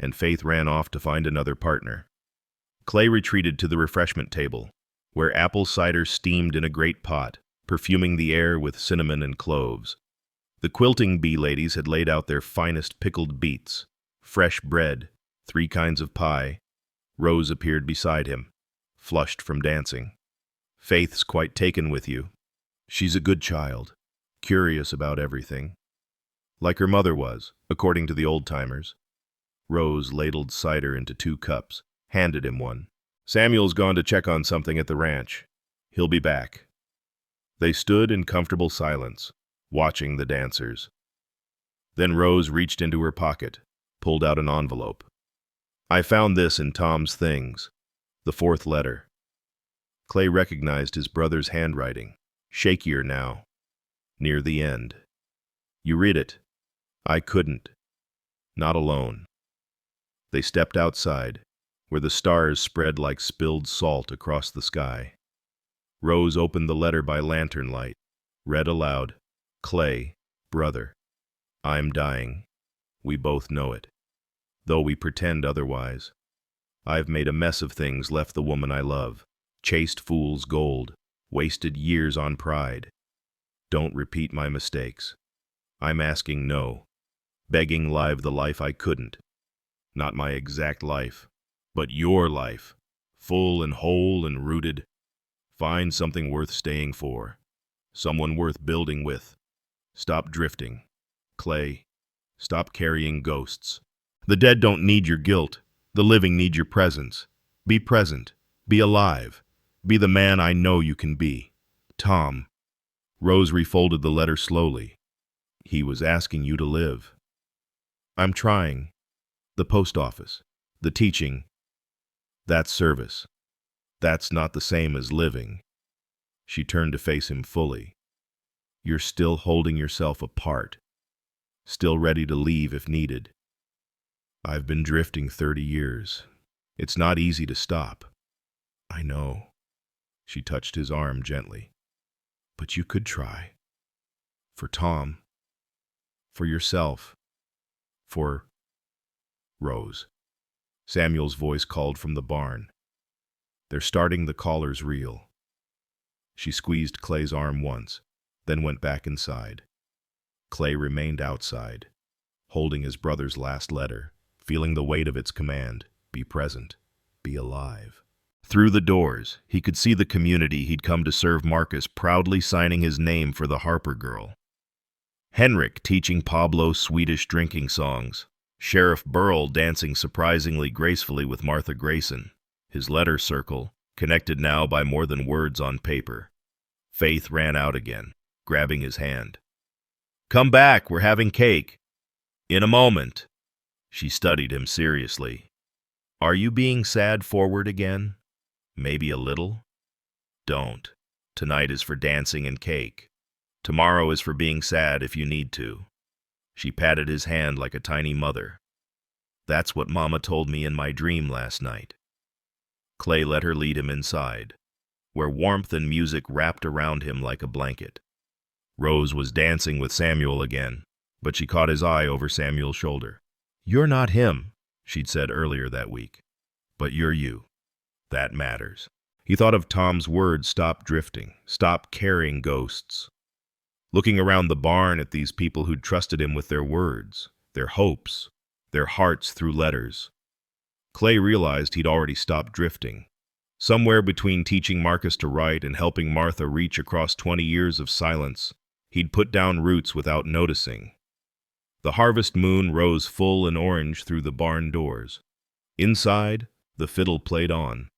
and Faith ran off to find another partner. Clay retreated to the refreshment table, where apple cider steamed in a great pot, perfuming the air with cinnamon and cloves. The quilting bee ladies had laid out their finest pickled beets, fresh bread, 3 kinds of pie. Rose appeared beside him, flushed from dancing. Faith's quite taken with you. She's a good child, curious about everything. Like her mother was, according to the old-timers. Rose ladled cider into 2 cups, handed him one. Samuel's gone to check on something at the ranch. He'll be back. They stood in comfortable silence, watching the dancers. Then Rose reached into her pocket, pulled out an envelope. I found this in Tom's things, the 4th letter. Clay recognized his brother's handwriting, shakier now, near the end. You read it. I couldn't. Not alone. They stepped outside, where the stars spread like spilled salt across the sky. Rose opened the letter by lantern light, read aloud, Clay, brother, I'm dying. We both know it, though we pretend otherwise. I've made a mess of things, left the woman I love, chased fool's gold, wasted years on pride. Don't repeat my mistakes. I'm asking no, begging live the life I couldn't. Not my exact life, but your life, full and whole and rooted. Find something worth staying for, someone worth building with. Stop drifting. Clay, stop carrying ghosts. The dead don't need your guilt. The living need your presence. Be present. Be alive. Be the man I know you can be. Tom. Rose refolded the letter slowly. He was asking you to live. I'm trying. The post office. The teaching. That's service. That's not the same as living. She turned to face him fully. You're still holding yourself apart. Still ready to leave if needed. I've been drifting 30 years. It's not easy to stop. I know. She touched his arm gently. But you could try. For Tom. For yourself. For Rose. Samuel's voice called from the barn. They're starting the caller's reel. She squeezed Clay's arm once, then went back inside. Clay remained outside, holding his brother's last letter, feeling the weight of its command, be present, be alive. Through the doors, he could see the community he'd come to serve Marcus proudly signing his name for the Harper girl. Henrik teaching Pablo Swedish drinking songs. Sheriff Burl dancing surprisingly gracefully with Martha Grayson. His letter circle, connected now by more than words on paper. Faith ran out again, grabbing his hand. Come back, we're having cake. In a moment. She studied him seriously. Are you being sad forward again? Maybe a little? Don't. Tonight is for dancing and cake. Tomorrow is for being sad if you need to. She patted his hand like a tiny mother. That's what Mama told me in my dream last night. Clay let her lead him inside, where warmth and music wrapped around him like a blanket. Rose was dancing with Samuel again, but she caught his eye over Samuel's shoulder. You're not him, she'd said earlier that week, but you're you. That matters. He thought of Tom's words, stop drifting, stop carrying ghosts. Looking around the barn at these people who'd trusted him with their words, their hopes, their hearts through letters. Clay realized he'd already stopped drifting. Somewhere between teaching Marcus to write and helping Martha reach across 20 years of silence, he'd put down roots without noticing. The harvest moon rose full and orange through the barn doors. Inside, the fiddle played on,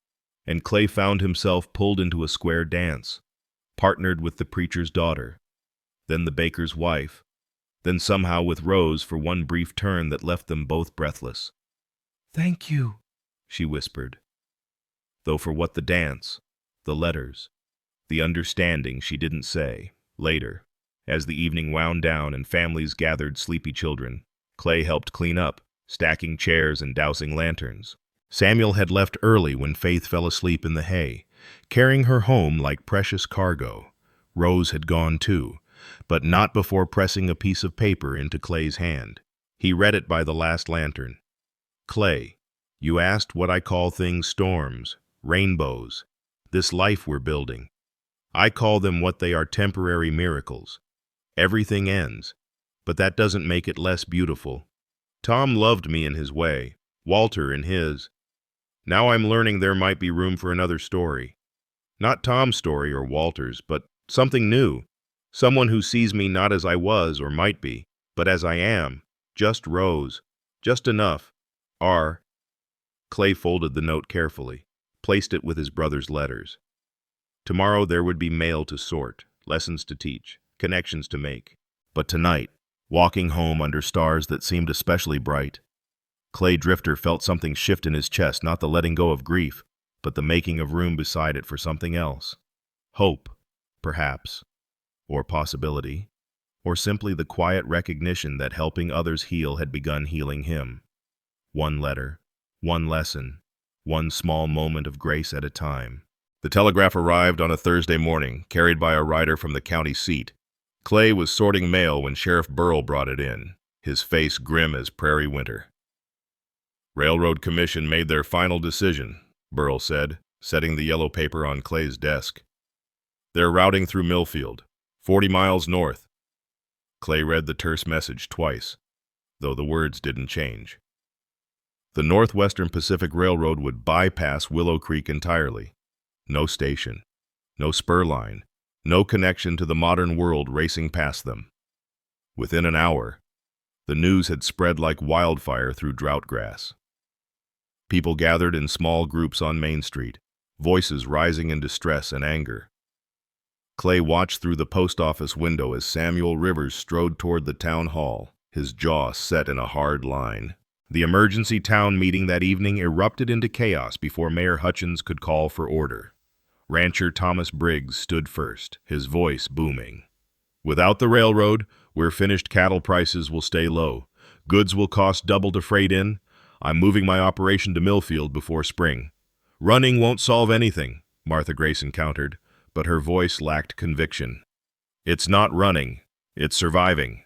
and Clay found himself pulled into a square dance, partnered with the preacher's daughter, then the baker's wife, then somehow with Rose for one brief turn that left them both breathless. "Thank you," she whispered. Though for what the dance, the letters, the understanding she didn't say. Later, as the evening wound down and families gathered sleepy children, Clay helped clean up, stacking chairs and dousing lanterns. Samuel had left early when Faith fell asleep in the hay, carrying her home like precious cargo. Rose had gone too, but not before pressing a piece of paper into Clay's hand. He read it by the last lantern. "Clay, you asked what I call things: storms, rainbows, this life we're building. I call them what they are: temporary miracles. Everything ends, but that doesn't make it less beautiful. Tom loved me in his way, Walter in his. Now I'm learning there might be room for another story. Not Tom's story or Walter's, but something new. Someone who sees me not as I was or might be, but as I am. Just Rose. Just enough. R." Clay folded the note carefully, placed it with his brother's letters. Tomorrow there would be mail to sort, lessons to teach, connections to make. But tonight, walking home under stars that seemed especially bright, Clay Drifter felt something shift in his chest, not the letting go of grief, but the making of room beside it for something else. Hope, perhaps, or possibility, or simply the quiet recognition that helping others heal had begun healing him. One letter, one lesson, one small moment of grace at a time. The telegraph arrived on a Thursday morning, carried by a rider from the county seat. Clay was sorting mail when Sheriff Burrell brought it in, his face grim as prairie winter. "Railroad Commission made their final decision," Burrell said, setting the yellow paper on Clay's desk. "They're routing through Millfield, 40 miles north." Clay read the terse message twice, though the words didn't change. The Northwestern Pacific Railroad would bypass Willow Creek entirely. No station, no spur line, no connection to the modern world racing past them. Within an hour, the news had spread like wildfire through drought grass. People gathered in small groups on Main Street, voices rising in distress and anger. Clay watched through the post office window as Samuel Rivers strode toward the town hall, his jaw set in a hard line. The emergency town meeting that evening erupted into chaos before Mayor Hutchins could call for order. Rancher Thomas Briggs stood first, his voice booming. "Without the railroad, where finished cattle prices will stay low. Goods will cost double to freight in. I'm moving my operation to Millfield before spring." "Running won't solve anything," Martha Grayson countered, but her voice lacked conviction. "It's not running, it's surviving,"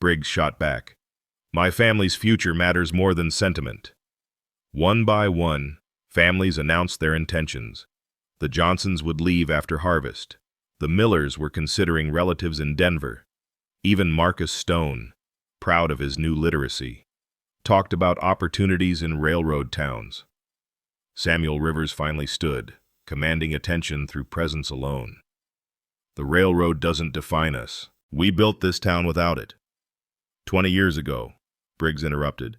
Briggs shot back. "My family's future matters more than sentiment." One by one, families announced their intentions. The Johnsons would leave after harvest. The Millers were considering relatives in Denver. Even Marcus Stone, proud of his new literacy, talked about opportunities in railroad towns. Samuel Rivers finally stood, commanding attention through presence alone. "The railroad doesn't define us. We built this town without it." 20 years ago, Briggs interrupted.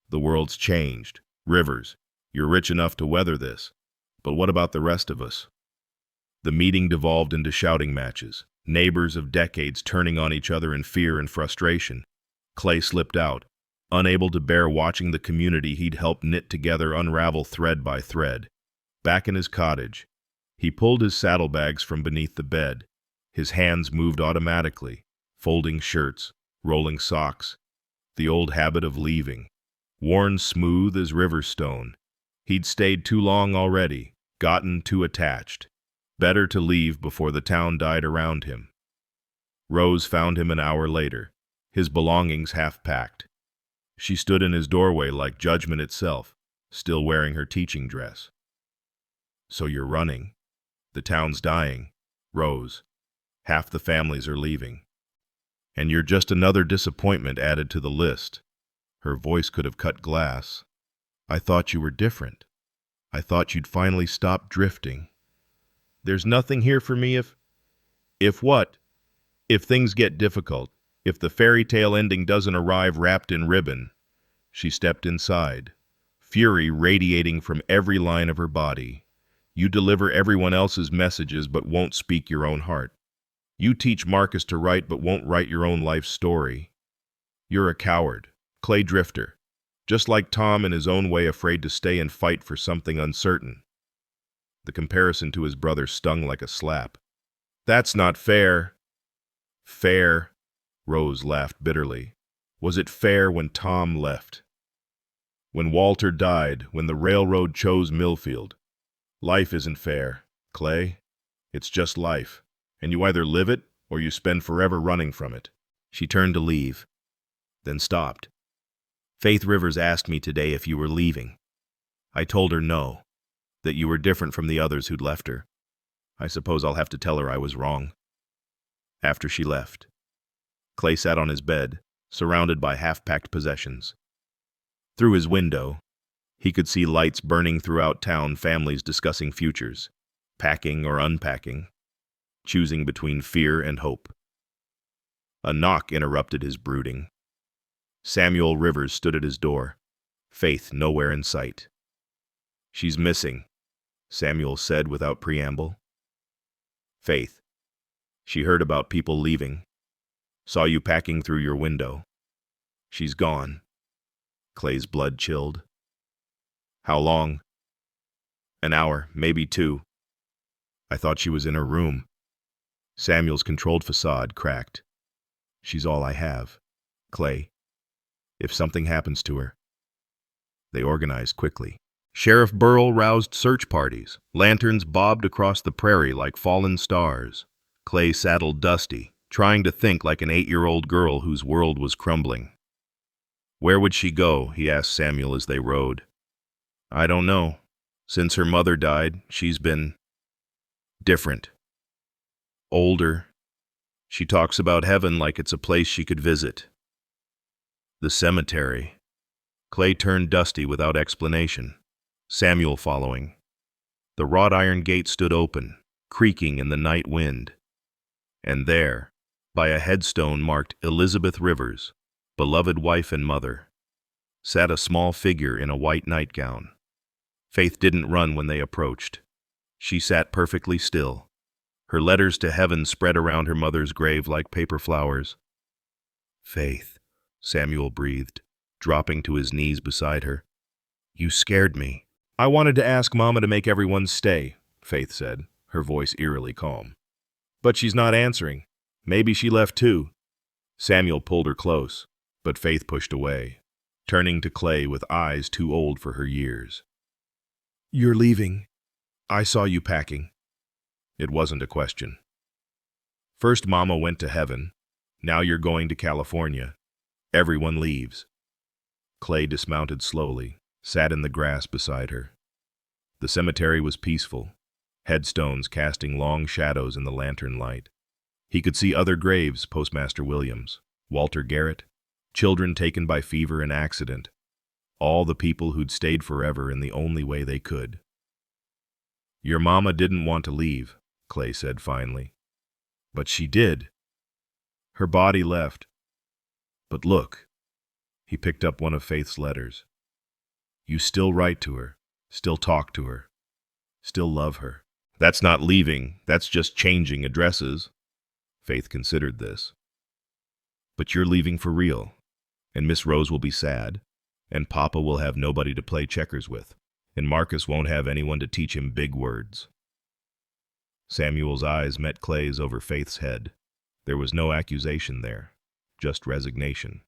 "The world's changed. Rivers, you're rich enough to weather this. But what about the rest of us?" The meeting devolved into shouting matches, neighbors of decades turning on each other in fear and frustration. Clay slipped out, unable to bear watching the community he'd helped knit together unravel thread by thread. Back in his cottage, he pulled his saddlebags from beneath the bed. His hands moved automatically, folding shirts, rolling socks, the old habit of leaving. Worn smooth as river stone, he'd stayed too long already, gotten too attached. Better to leave before the town died around him. Rose found him an hour later, his belongings half-packed. She stood in his doorway like judgment itself, still wearing her teaching dress. So you're running. The town's dying. Rose. Half the families are leaving. And you're just another disappointment added to the list. Her voice could have cut glass. I thought you were different. I thought you'd finally stop drifting. There's nothing here for me if what? If things get difficult. If the fairy tale ending doesn't arrive wrapped in ribbon. She stepped inside, fury radiating from every line of her body. You deliver everyone else's messages but won't speak your own heart. You teach Marcus to write but won't write your own life story. You're a coward, clay drifter, just like Tom in his own way afraid to stay and fight for something uncertain. The comparison to his brother stung like a slap. That's not fair. Fair? Rose laughed bitterly. Was it fair when Tom left? When Walter died, when the railroad chose Millfield? Life isn't fair, Clay. It's just life, and you either live it or you spend forever running from it. She turned to leave, then stopped. Faith Rivers asked me today if you were leaving. I told her no, that you were different from the others who'd left her. I suppose I'll have to tell her I was wrong. After she left, Clay sat on his bed, surrounded by half-packed possessions. Through his window, he could see lights burning throughout town, families discussing futures, packing or unpacking, choosing between fear and hope. A knock interrupted his brooding. Samuel Rivers stood at his door, Faith nowhere in sight. She's missing, Samuel said without preamble. Faith. She heard about people leaving. Saw you packing through your window. She's gone. Clay's blood chilled. How long? An hour, maybe 2. I thought she was in her room. Samuel's controlled facade cracked. She's all I have, Clay. If something happens to her. They organized quickly. Sheriff Burrell roused search parties. Lanterns bobbed across the prairie like fallen stars. Clay saddled Dusty, trying to think like an 8-year-old girl whose world was crumbling. Where would she go? He asked Samuel as they rode. I don't know. Since her mother died, she's been different. Older. She talks about heaven like it's a place she could visit. The cemetery. Clay turned Dusty without explanation, Samuel following. The wrought iron gate stood open, creaking in the night wind. And there, by a headstone marked Elizabeth Rivers, beloved wife and mother, sat a small figure in a white nightgown. Faith didn't run when they approached. She sat perfectly still, her letters to heaven spread around her mother's grave like paper flowers. Faith, Samuel breathed, dropping to his knees beside her. You scared me. I wanted to ask Mama to make everyone stay, Faith said, her voice eerily calm. But she's not answering. Maybe she left too. Samuel pulled her close, but Faith pushed away, turning to Clay with eyes too old for her years. You're leaving. I saw you packing. It wasn't a question. First Mama went to heaven. Now you're going to California. Everyone leaves. Clay dismounted slowly, sat in the grass beside her. The cemetery was peaceful, headstones casting long shadows in the lantern light. He could see other graves, Postmaster Williams, Walter Garrett, children taken by fever and accident, all the people who'd stayed forever in the only way they could. Your mama didn't want to leave, Clay said finally. But she did. Her body left. But look. He picked up one of Faith's letters. You still write to her, still talk to her, still love her. That's not leaving, that's just changing addresses. Faith considered this. But you're leaving for real, and Miss Rose will be sad, and Papa will have nobody to play checkers with, and Marcus won't have anyone to teach him big words. Samuel's eyes met Clay's over Faith's head. There was no accusation there, just resignation.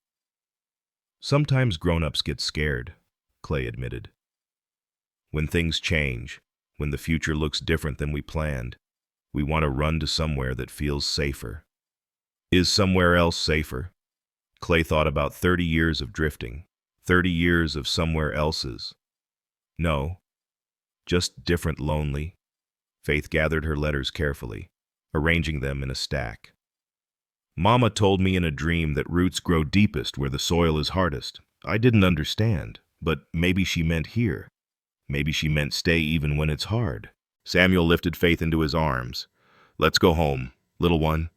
Sometimes grown-ups get scared, Clay admitted. When things change, when the future looks different than we planned, we want to run to somewhere that feels safer. Is somewhere else safer? Clay thought about 30 years of drifting, 30 years of somewhere else's. No, just different, lonely, Faith gathered her letters carefully, arranging them in a stack. Mama told me in a dream that roots grow deepest where the soil is hardest. I didn't understand, but maybe she meant here. Maybe she meant stay even when it's hard. Samuel lifted Faith into his arms. "Let's go home, little one."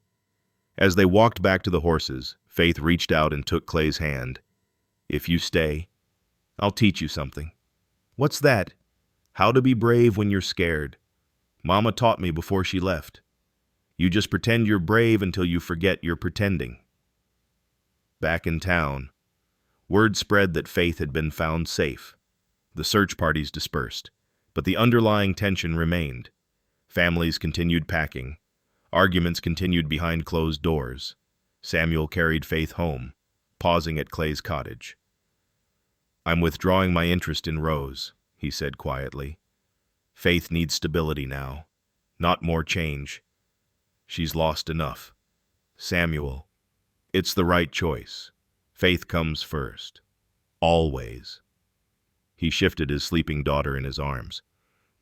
As they walked back to the horses, Faith reached out and took Clay's hand. "If you stay, I'll teach you something." "What's that?" "How to be brave when you're scared. Mama taught me before she left. You just pretend you're brave until you forget you're pretending." Back in town, word spread that Faith had been found safe. The search parties dispersed, but the underlying tension remained. Families continued packing. Arguments continued behind closed doors. Samuel carried Faith home, pausing at Clay's cottage. "I'm withdrawing my interest in Rose," he said quietly. "Faith needs stability now, not more change. She's lost enough. Samuel, it's the right choice. Faith comes first. Always." He shifted his sleeping daughter in his arms.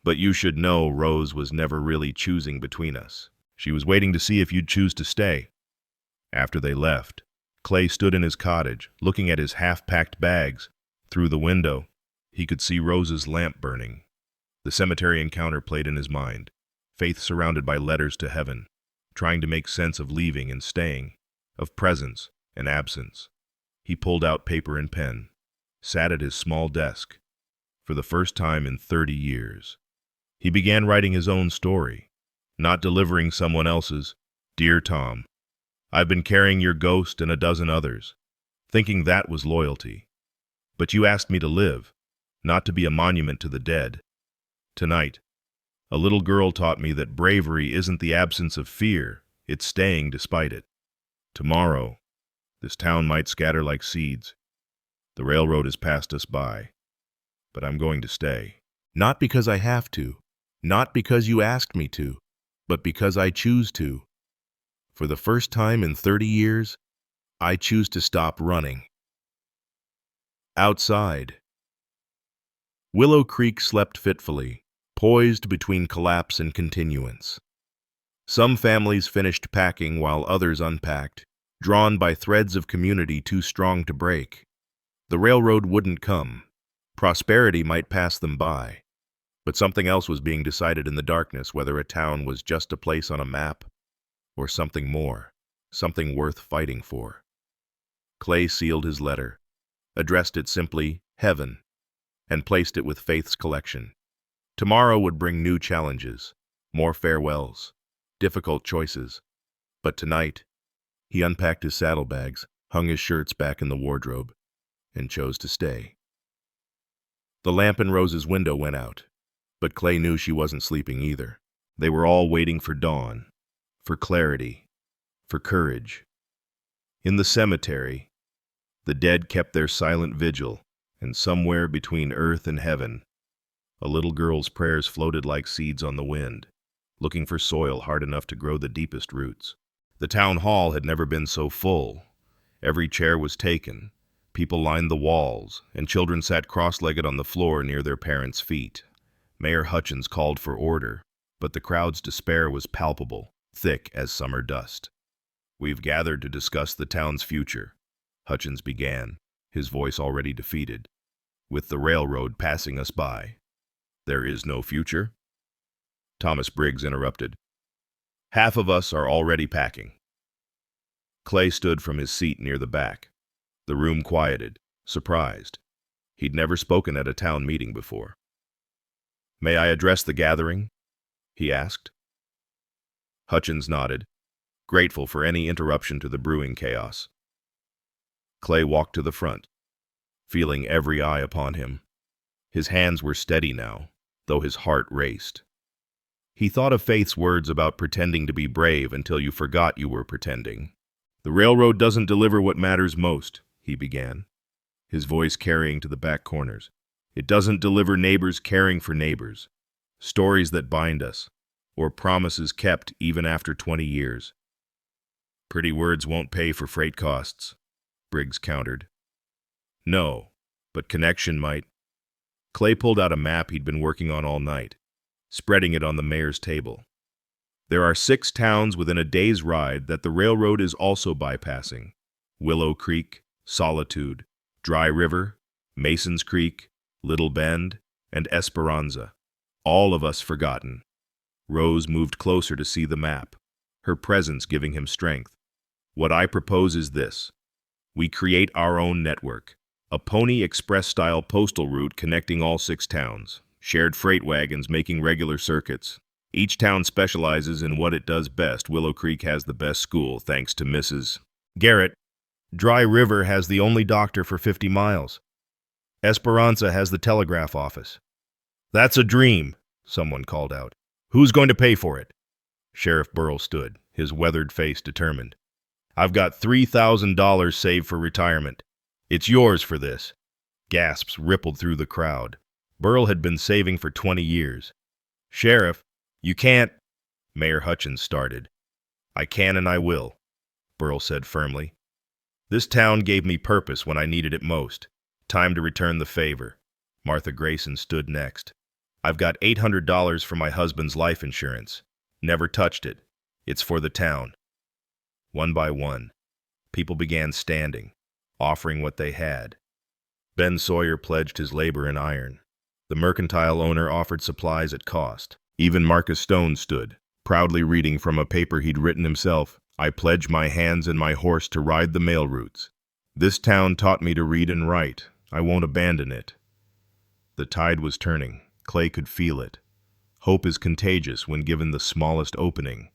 "But you should know Rose was never really choosing between us. She was waiting to see if you'd choose to stay." After they left, Clay stood in his cottage, looking at his half-packed bags. Through the window, he could see Rose's lamp burning. The cemetery encounter played in his mind. Faith surrounded by letters to heaven, trying to make sense of leaving and staying, of presence and absence. He pulled out paper and pen, sat at his small desk. For the first time in 30 years, he began writing his own story, not delivering someone else's. "Dear Tom, I've been carrying your ghost and a dozen others, thinking that was loyalty. But you asked me to live, not to be a monument to the dead. Tonight, a little girl taught me that bravery isn't the absence of fear, it's staying despite it. Tomorrow, this town might scatter like seeds. The railroad has passed us by, but I'm going to stay. Not because I have to, not because you asked me to, but because I choose to. For the first time in 30 years, I choose to stop running." Outside, Willow Creek slept fitfully, poised between collapse and continuance. Some families finished packing while others unpacked, drawn by threads of community too strong to break. The railroad wouldn't come. Prosperity might pass them by. But something else was being decided in the darkness, whether a town was just a place on a map or something more, something worth fighting for. Clay sealed his letter, addressed it simply, Heaven, and placed it with Faith's collection. Tomorrow would bring new challenges, more farewells, difficult choices. But tonight, he unpacked his saddlebags, hung his shirts back in the wardrobe, and chose to stay. The lamp in Rose's window went out, but Clay knew she wasn't sleeping either. They were all waiting for dawn, for clarity, for courage. In the cemetery, the dead kept their silent vigil, and somewhere between earth and heaven, a little girl's prayers floated like seeds on the wind, looking for soil hard enough to grow the deepest roots. The town hall had never been so full. Every chair was taken, people lined the walls, and children sat cross-legged on the floor near their parents' feet. Mayor Hutchins called for order, but the crowd's despair was palpable, thick as summer dust. "We've gathered to discuss the town's future," Hutchins began, his voice already defeated. "With the railroad passing us by, there is no future?" Thomas Briggs interrupted. "Half of us are already packing." Clay stood from his seat near the back. The room quieted, surprised. He'd never spoken at a town meeting before. "May I address the gathering?" he asked. Hutchins nodded, grateful for any interruption to the brewing chaos. Clay walked to the front, feeling every eye upon him. His hands were steady now, though his heart raced. He thought of Faith's words about pretending to be brave until you forgot you were pretending. "The railroad doesn't deliver what matters most," he began, his voice carrying to the back corners. "It doesn't deliver neighbors caring for neighbors, stories that bind us, or promises kept even after 20 years. Pretty words won't pay for freight costs," Briggs countered. "No, but connection might." Clay pulled out a map he'd been working on all night. spreading it on the mayor's table. There are 6 towns within a day's ride that the railroad is also bypassing: Willow Creek, Solitude, Dry River, Mason's Creek, Little Bend, and Esperanza. All of us forgotten. Rose moved closer to see the map, her presence giving him strength. What I propose is this. We create our own network, a Pony Express-style postal route connecting all 6 towns, shared freight wagons making regular circuits. Each town specializes in what it does best. Willow Creek has the best school, thanks to Mrs. Garrett. Dry River has the only doctor for 50 miles. Esperanza has the telegraph office. That's a dream, someone called out. Who's going to pay for it? Sheriff Burrell stood, his weathered face determined. I've got $3,000 saved for retirement. It's yours for this. Gasps rippled through the crowd. Burrell had been saving for 20 years. Sheriff, you can't, Mayor Hutchins started. I can and I will, Burrell said firmly. This town gave me purpose when I needed it most. Time to return the favor. Martha Grayson stood next. I've got $800 for my husband's life insurance. Never touched it. It's for the town. One by one, people began standing, offering what they had. Ben Sawyer pledged his labor in iron. The mercantile owner offered supplies at cost. Even Marcus Stone stood, proudly reading from a paper he'd written himself. I pledge my hands and my horse to ride the mail routes. This town taught me to read and write. I won't abandon it. The tide was turning. Clay could feel it. Hope is contagious when given the smallest opening.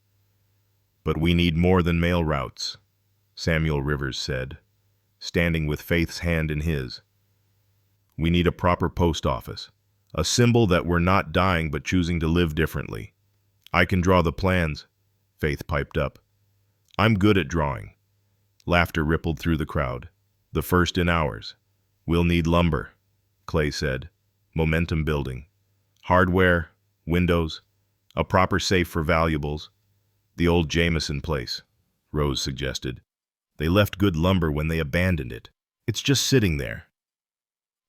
But we need more than mail routes, Samuel Rivers said, standing with Faith's hand in his. We need a proper post office, a symbol that we're not dying but choosing to live differently. I can draw the plans, Faith piped up. I'm good at drawing. Laughter rippled through the crowd. The first in hours. We'll need lumber, Clay said, momentum building. Hardware, windows, a proper safe for valuables. The old Jameson place, Rose suggested. They left good lumber when they abandoned it. It's just sitting there.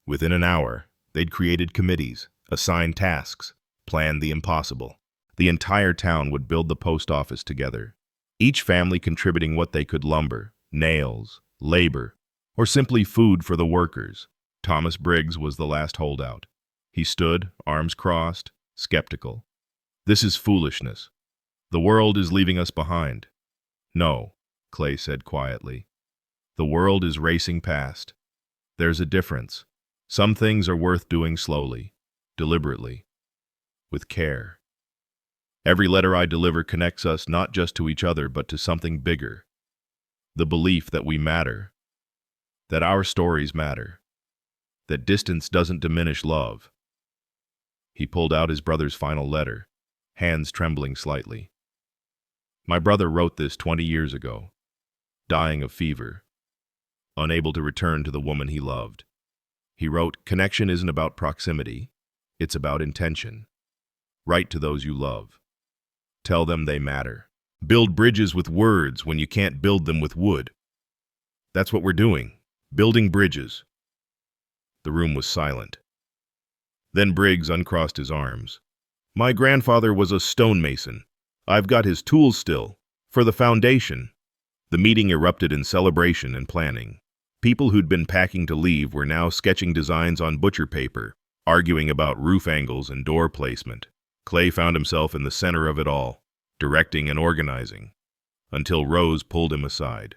Within an hour, they'd created committees, assigned tasks, planned the impossible. The entire town would build the post office together, each family contributing what they could: lumber, nails, labor, or simply food for the workers. Thomas Briggs was the last holdout. He stood, arms crossed, skeptical. This is foolishness. The world is leaving us behind. No, Clay said quietly. The world is racing past. There's a difference. Some things are worth doing slowly, deliberately, with care. Every letter I deliver connects us not just to each other but to something bigger. The belief that we matter, that our stories matter, that distance doesn't diminish love. He pulled out his brother's final letter, hands trembling slightly. My brother wrote this 20 years ago, dying of fever, unable to return to the woman he loved. He wrote, "Connection isn't about proximity, it's about intention. Write to those you love. Tell them they matter. Build bridges with words when you can't build them with wood." That's what we're doing, building bridges. The room was silent. Then Briggs uncrossed his arms. My grandfather was a stonemason. I've got his tools still, for the foundation. The meeting erupted in celebration and planning. People who'd been packing to leave were now sketching designs on butcher paper, arguing about roof angles and door placement. Clay found himself in the center of it all, directing and organizing, until Rose pulled him aside.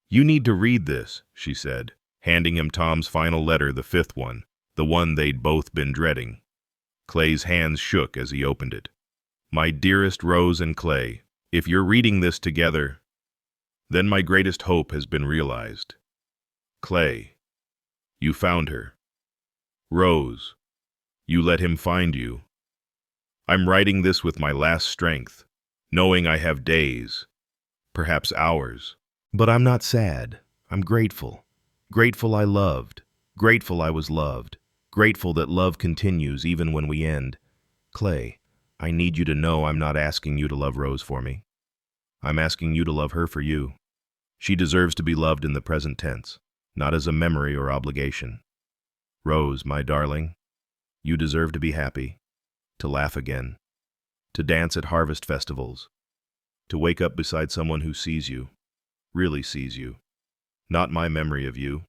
You need to read this, she said, handing him Tom's final letter, the fifth one, the one they'd both been dreading. Clay's hands shook as he opened it. My dearest Rose and Clay, if you're reading this together, then my greatest hope has been realized. Clay, you found her. Rose, you let him find you. I'm writing this with my last strength, knowing I have days, perhaps hours. But I'm not sad. I'm grateful. Grateful I loved. Grateful I was loved. Grateful that love continues even when we end. Clay, I need you to know I'm not asking you to love Rose for me. I'm asking you to love her for you. She deserves to be loved in the present tense, not as a memory or obligation. Rose, my darling, you deserve to be happy. to laugh again, to dance at harvest festivals, to wake up beside someone who sees you, really sees you, not my memory of you,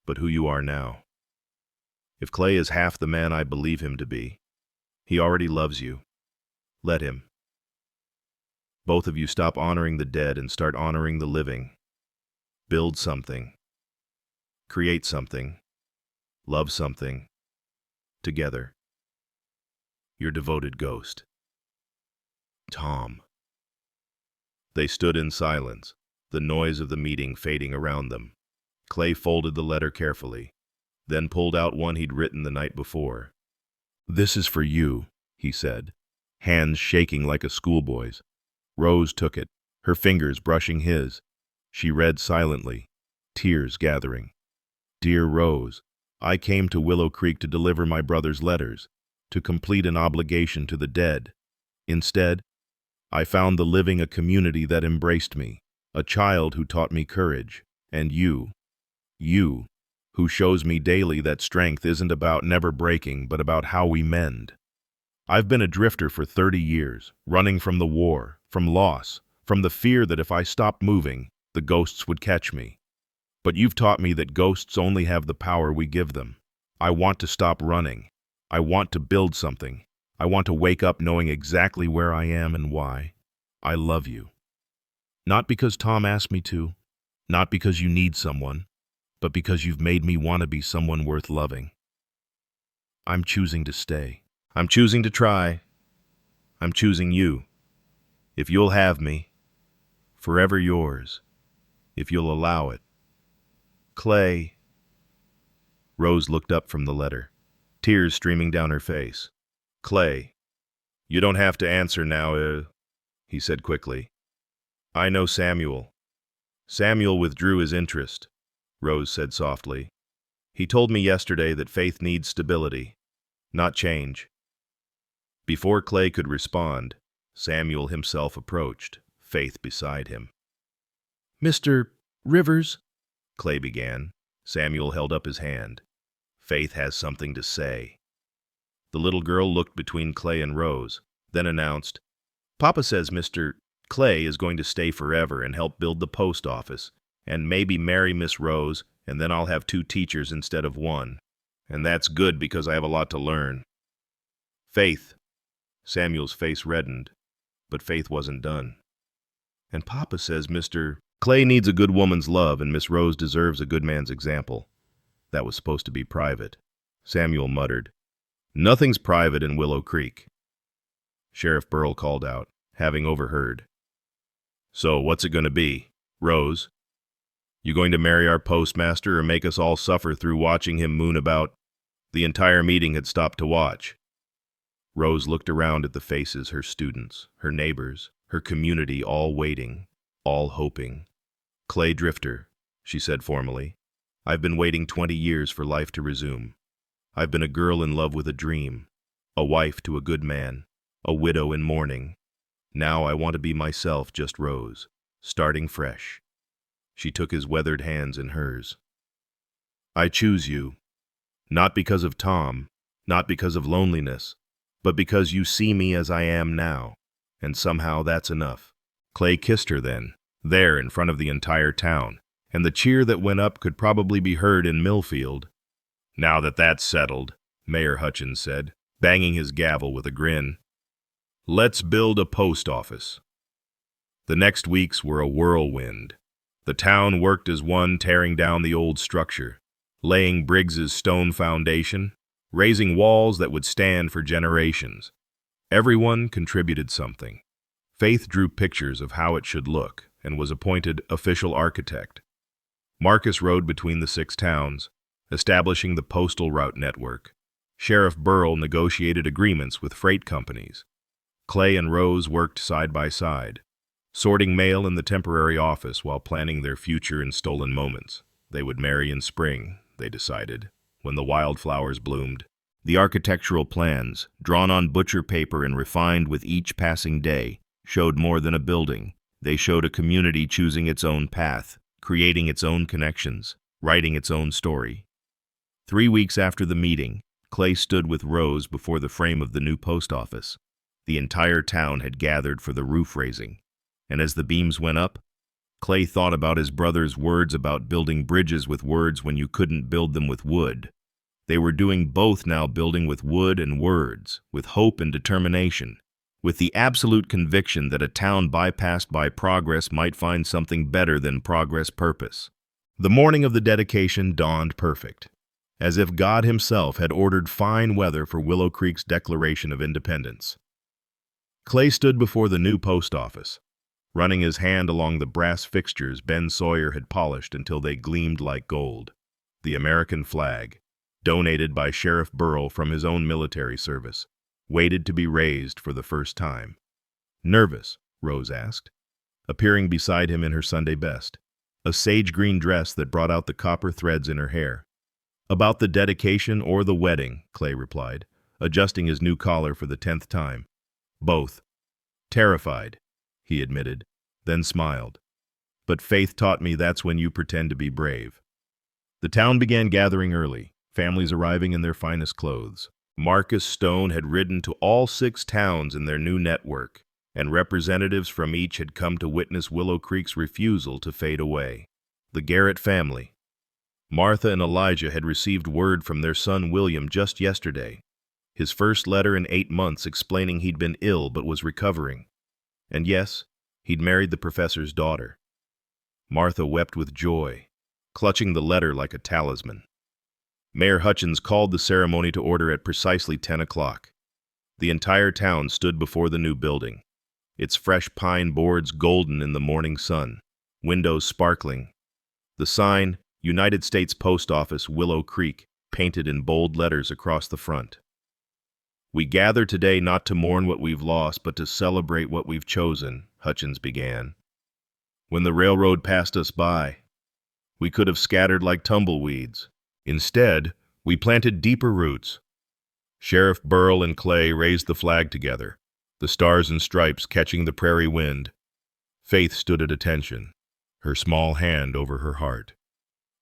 but who you are now. If Clay is half the man I believe him to be, he already loves you. Let him. Both of you stop honoring the dead and start honoring the living. Build something. Create something. Love something. Together. Your devoted ghost. Tom. They stood in silence, the noise of the meeting fading around them. Clay folded the letter carefully, then pulled out one he'd written the night before. "This is for you," he said, hands shaking like a schoolboy's. Rose took it, her fingers brushing his. She read silently, tears gathering. "Dear Rose, I came to Willow Creek to deliver my brother's letters, to complete an obligation to the dead. Instead, I found the living a community that embraced me, a child who taught me courage, and you, who shows me daily that strength isn't about never breaking, but about how we mend. I've been a drifter for 30 years, running from the war, from loss, from the fear that if I stopped moving, the ghosts would catch me. But you've taught me that ghosts only have the power we give them. I want to stop running. I want to build something. I want to wake up knowing exactly where I am and why. I love you. Not because Tom asked me to, not because you need someone, but because you've made me want to be someone worth loving. I'm choosing to stay. I'm choosing to try. I'm choosing you. If you'll have me, forever yours, if you'll allow it. Clay." Rose looked up from the letter, tears streaming down her face. "Clay, you don't have to answer now, he said quickly. "I know Samuel." "Samuel withdrew his interest," Rose said softly. "He told me yesterday that faith needs stability, not change." Before Clay could respond, Samuel himself approached, Faith beside him. "Mr. Rivers," Clay began. Samuel held up his hand. "Faith has something to say." The little girl looked between Clay and Rose, then announced, "Papa says Mr. Clay is going to stay forever and help build the post office, and maybe marry Miss Rose, and then I'll have 2 teachers instead of 1. And that's good because I have a lot to learn." "Faith." Samuel's face reddened, but Faith wasn't done. "And Papa says Mr. Clay needs a good woman's love, and Miss Rose deserves a good man's example." That was supposed to be private. Samuel muttered, "Nothing's private in Willow Creek." Sheriff Burl called out, having overheard. "So what's it going to be? Rose, you going to marry our postmaster or make us all suffer through watching him moon about?" The entire meeting had stopped to watch. Rose looked around at the faces, her students, her neighbors, her community, all waiting, all hoping. "Clay Drifter," she said formally, "I've been waiting 20 years for life to resume. I've been a girl in love with a dream, a wife to a good man, a widow in mourning. Now I want to be myself, just Rose, starting fresh." She took his weathered hands in hers. "I choose you, not because of Tom, not because of loneliness, but because you see me as I am now, and somehow that's enough." Clay kissed her then, there in front of the entire town, and the cheer that went up could probably be heard in Millfield. "Now that that's settled," Mayor Hutchins said, banging his gavel with a grin, "let's build a post office." The next weeks were a whirlwind. The town worked as one, tearing down the old structure, laying Briggs's stone foundation, raising walls that would stand for generations. Everyone contributed something. Faith drew pictures of how it should look and was appointed official architect. Marcus rode between the 6 towns, establishing the postal route network. Sheriff Burl negotiated agreements with freight companies. Clay and Rose worked side by side, sorting mail in the temporary office while planning their future in stolen moments. They would marry in spring, they decided, when the wildflowers bloomed. The architectural plans, drawn on butcher paper and refined with each passing day, showed more than a building. They showed a community choosing its own path, creating its own connections, writing its own story. 3 weeks after the meeting, Clay stood with Rose before the frame of the new post office. The entire town had gathered for the roof raising, and as the beams went up, Clay thought about his brother's words about building bridges with words when you couldn't build them with wood. They were doing both now, building with wood and words, with hope and determination, with the absolute conviction that a town bypassed by progress might find something better than progress purpose. The morning of the dedication dawned perfect, as if God himself had ordered fine weather for Willow Creek's Declaration of Independence. Clay stood before the new post office, running his hand along the brass fixtures Ben Sawyer had polished until they gleamed like gold. The American flag, donated by Sheriff Burrell from his own military service, waited to be raised for the first time. "Nervous?" Rose asked, appearing beside him in her Sunday best, a sage-green dress that brought out the copper threads in her hair. "About the dedication or the wedding," Clay replied, adjusting his new collar for the 10th time. "Both." "Terrified," he admitted, then smiled. "But faith taught me that's when you pretend to be brave." The town began gathering early, families arriving in their finest clothes. Marcus Stone had ridden to all 6 towns in their new network, and representatives from each had come to witness Willow Creek's refusal to fade away. The Garrett family. Martha and Elijah had received word from their son William just yesterday, his first letter in 8 months explaining he'd been ill but was recovering. And yes, he'd married the professor's daughter. Martha wept with joy, clutching the letter like a talisman. Mayor Hutchins called the ceremony to order at precisely 10 o'clock. The entire town stood before the new building, its fresh pine boards golden in the morning sun, windows sparkling. The sign, United States Post Office, Willow Creek, painted in bold letters across the front. "We gather today not to mourn what we've lost, but to celebrate what we've chosen," Hutchins began. "When the railroad passed us by, we could have scattered like tumbleweeds. Instead, we planted deeper roots." Sheriff Burrell and Clay raised the flag together, the stars and stripes catching the prairie wind. Faith stood at attention, her small hand over her heart,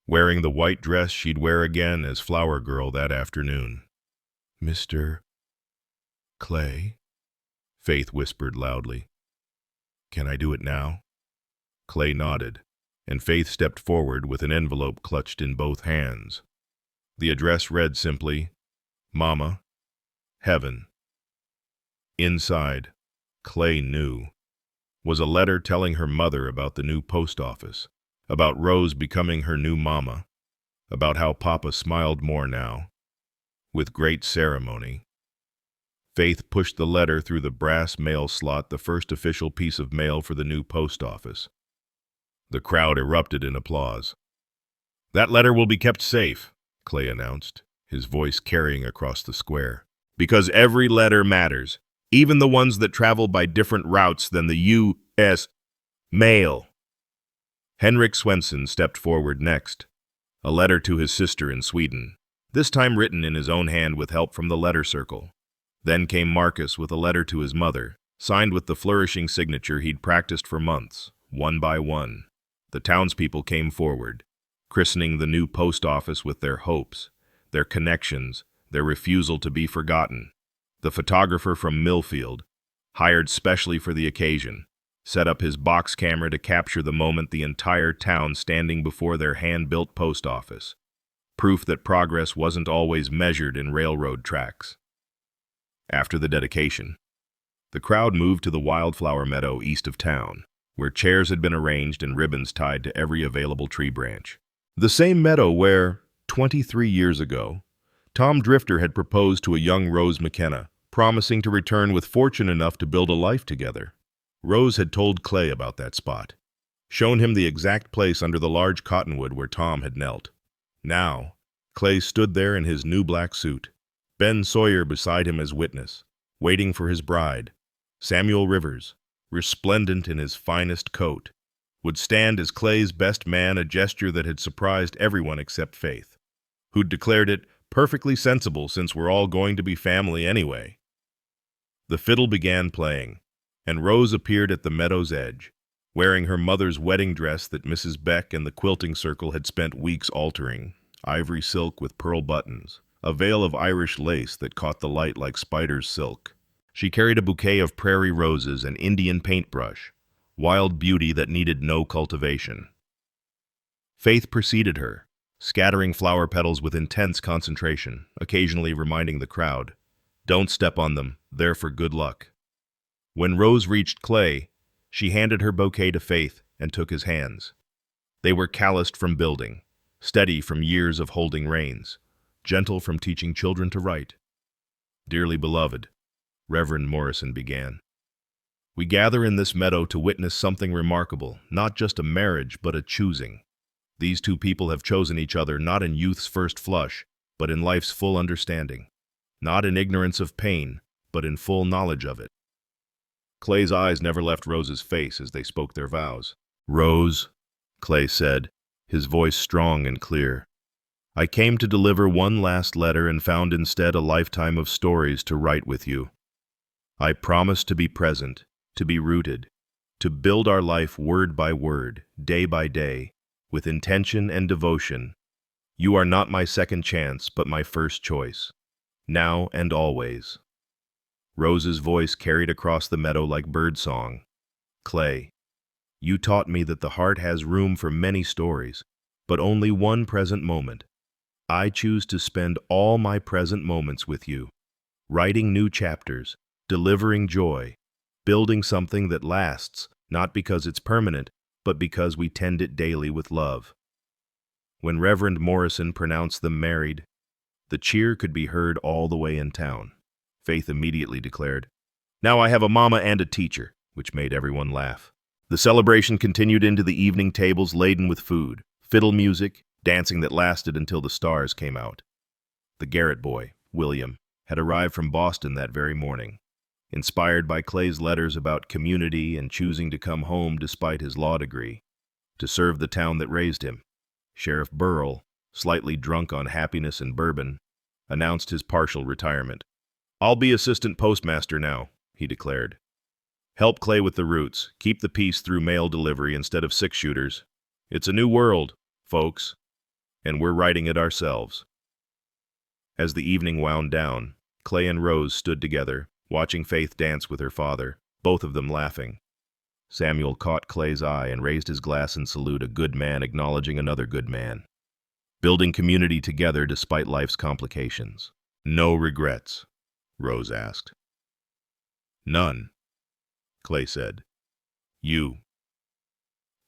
wearing the white dress she'd wear again as flower girl that afternoon. "Mr. Clay," Faith whispered loudly. "Can I do it now?" Clay nodded, and Faith stepped forward with an envelope clutched in both hands. The address read simply, "Mama, Heaven." Inside, Clay knew, was a letter telling her mother about the new post office, about Rose becoming her new mama, about how Papa smiled more now. With great ceremony, Faith pushed the letter through the brass mail slot, the first official piece of mail for the new post office. The crowd erupted in applause. "That letter will be kept safe," Clay announced, his voice carrying across the square. "Because every letter matters, even the ones that travel by different routes than the U.S. mail." Henrik Swenson stepped forward next, a letter to his sister in Sweden, this time written in his own hand with help from the letter circle. Then came Marcus with a letter to his mother, signed with the flourishing signature he'd practiced for months, one by one. The townspeople came forward, christening the new post office with their hopes, their connections, their refusal to be forgotten. The photographer from Millfield, hired specially for the occasion, set up his box camera to capture the moment, the entire town standing before their hand-built post office, proof that progress wasn't always measured in railroad tracks. After the dedication, the crowd moved to the wildflower meadow east of town, where chairs had been arranged and ribbons tied to every available tree branch. The same meadow where, 23 years ago, Tom Drifter had proposed to a young Rose McKenna, promising to return with fortune enough to build a life together. Rose had told Clay about that spot, shown him the exact place under the large cottonwood where Tom had knelt. Now, Clay stood there in his new black suit, Ben Sawyer beside him as witness, waiting for his bride. Samuel Rivers, resplendent in his finest coat, would stand as Clay's best man, a gesture that had surprised everyone except Faith, who'd declared it perfectly sensible since we're all going to be family anyway. The fiddle began playing, and Rose appeared at the meadow's edge, wearing her mother's wedding dress that Mrs. Beck and the quilting circle had spent weeks altering, ivory silk with pearl buttons, a veil of Irish lace that caught the light like spider's silk. She carried a bouquet of prairie roses and Indian paintbrush, wild beauty that needed no cultivation. Faith preceded her, scattering flower petals with intense concentration, occasionally reminding the crowd, "Don't step on them, they're for good luck." When Rose reached Clay, she handed her bouquet to Faith and took his hands. They were calloused from building, steady from years of holding reins, gentle from teaching children to write. "Dearly beloved," Reverend Morrison began, "we gather in this meadow to witness something remarkable, not just a marriage, but a choosing. These two people have chosen each other not in youth's first flush, but in life's full understanding. Not in ignorance of pain, but in full knowledge of it." Clay's eyes never left Rose's face as they spoke their vows. "Rose," Clay said, his voice strong and clear, "I came to deliver one last letter and found instead a lifetime of stories to write with you. I promise to be present, to be rooted, to build our life word by word, day by day, with intention and devotion. You are not my second chance, but my first choice, now and always." Rose's voice carried across the meadow like birdsong. "Clay, you taught me that the heart has room for many stories, but only one present moment. I choose to spend all my present moments with you, writing new chapters, delivering joy, building something that lasts, not because it's permanent, but because we tend it daily with love." When Reverend Morrison pronounced them married, the cheer could be heard all the way in town. Faith immediately declared, "Now I have a mama and a teacher," which made everyone laugh. The celebration continued into the evening tables laden with food, fiddle music, dancing that lasted until the stars came out. The Garrett boy, William, had arrived from Boston that very morning, inspired by Clay's letters about community and choosing to come home despite his law degree, to serve the town that raised him. Sheriff Burrell, slightly drunk on happiness and bourbon, announced his partial retirement. "I'll be assistant postmaster now," he declared. "Help Clay with the roots, keep the peace through mail delivery instead of six-shooters. It's a new world, folks, and we're writing it ourselves." As the evening wound down, Clay and Rose stood together, watching Faith dance with her father, both of them laughing. Samuel caught Clay's eye and raised his glass in salute, a good man acknowledging another good man. Building community together despite life's complications. "No regrets?" Rose asked. "None," Clay said. "You."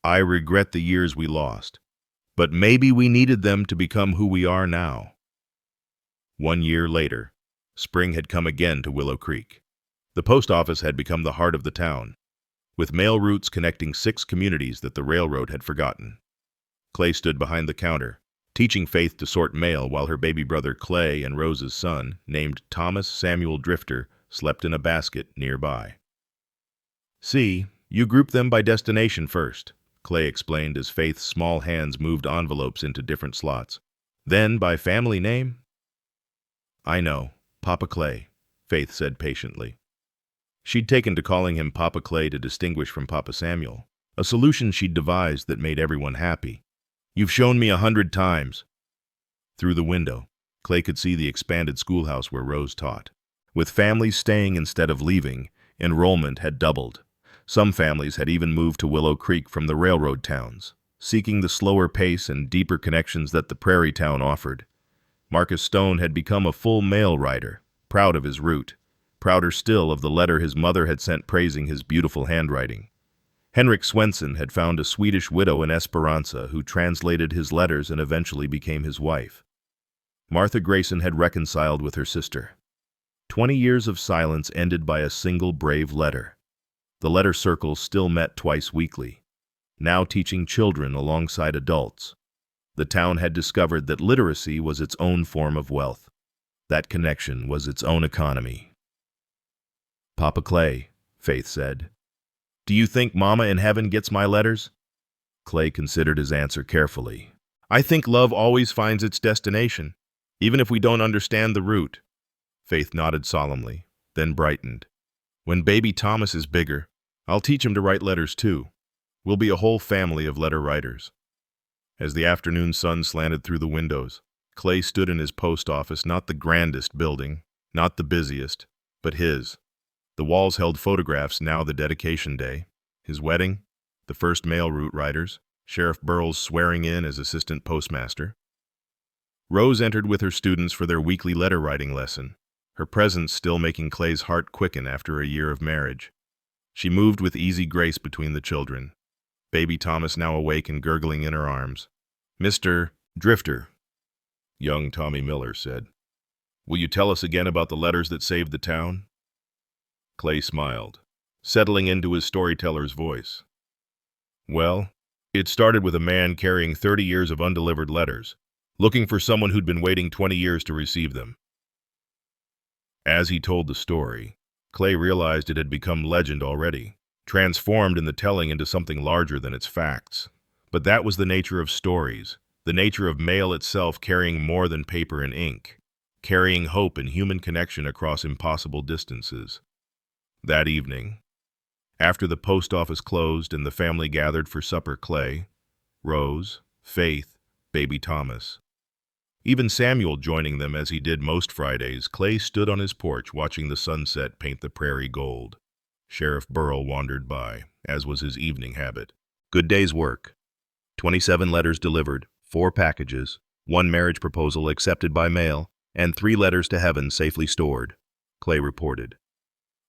"I regret the years we lost, but maybe we needed them to become who we are now." 1 year later, spring had come again to Willow Creek. The post office had become the heart of the town, with mail routes connecting 6 communities that the railroad had forgotten. Clay stood behind the counter, teaching Faith to sort mail while her baby brother Clay and Rose's son, named Thomas Samuel Drifter, slept in a basket nearby. "See, you group them by destination first," Clay explained as Faith's small hands moved envelopes into different slots. "Then by family name." "I know, Papa Clay," Faith said patiently. She'd taken to calling him Papa Clay to distinguish from Papa Samuel, a solution she'd devised that made everyone happy. "You've shown me 100 times." Through the window, Clay could see the expanded schoolhouse where Rose taught. With families staying instead of leaving, enrollment had doubled. Some families had even moved to Willow Creek from the railroad towns, seeking the slower pace and deeper connections that the prairie town offered. Marcus Stone had become a full mail rider, proud of his route, prouder still of the letter his mother had sent praising his beautiful handwriting. Henrik Swenson had found a Swedish widow in Esperanza who translated his letters and eventually became his wife. Martha Grayson had reconciled with her sister. 20 years of silence ended by a single brave letter. The letter circles still met twice weekly, now teaching children alongside adults. The town had discovered that literacy was its own form of wealth. That connection was its own economy. "Papa Clay," Faith said, "do you think Mama in heaven gets my letters?" Clay considered his answer carefully. "I think love always finds its destination, even if we don't understand the route." Faith nodded solemnly, then brightened. "When baby Thomas is bigger, I'll teach him to write letters too. We'll be a whole family of letter writers." As the afternoon sun slanted through the windows, Clay stood in his post office, not the grandest building, not the busiest, but his. The walls held photographs, now the dedication day, his wedding, the first mail route riders, Sheriff Burrell's swearing in as assistant postmaster. Rose entered with her students for their weekly letter-writing lesson, her presence still making Clay's heart quicken after a year of marriage. She moved with easy grace between the children, baby Thomas now awake and gurgling in her arms. "Mr. Drifter," young Tommy Miller said, "will you tell us again about the letters that saved the town?" Clay smiled, settling into his storyteller's voice. "Well, it started with a man carrying 30 years of undelivered letters, looking for someone who'd been waiting 20 years to receive them." As he told the story, Clay realized it had become legend already, transformed in the telling into something larger than its facts. But that was the nature of stories, the nature of mail itself, carrying more than paper and ink, carrying hope and human connection across impossible distances. That evening, after the post office closed and the family gathered for supper, Clay, Rose, Faith, baby Thomas, even Samuel joining them as he did most Fridays, Clay stood on his porch watching the sunset paint the prairie gold. Sheriff Burrell wandered by, as was his evening habit. Good day's work. 27 letters delivered, 4 packages, 1 marriage proposal accepted by mail, and 3 letters to heaven safely stored, Clay reported.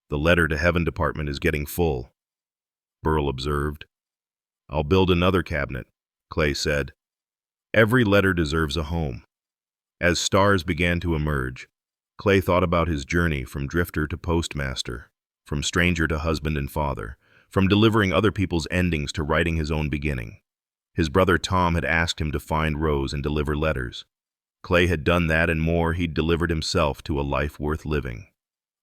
"The letter to heaven department is getting full," Burrell observed. "I'll build another cabinet," Clay said. "Every letter deserves a home." As stars began to emerge, Clay thought about his journey from drifter to postmaster, from stranger to husband and father, from delivering other people's endings to writing his own beginning. His brother Tom had asked him to find Rose and deliver letters. Clay had done that and more. He'd delivered himself to a life worth living.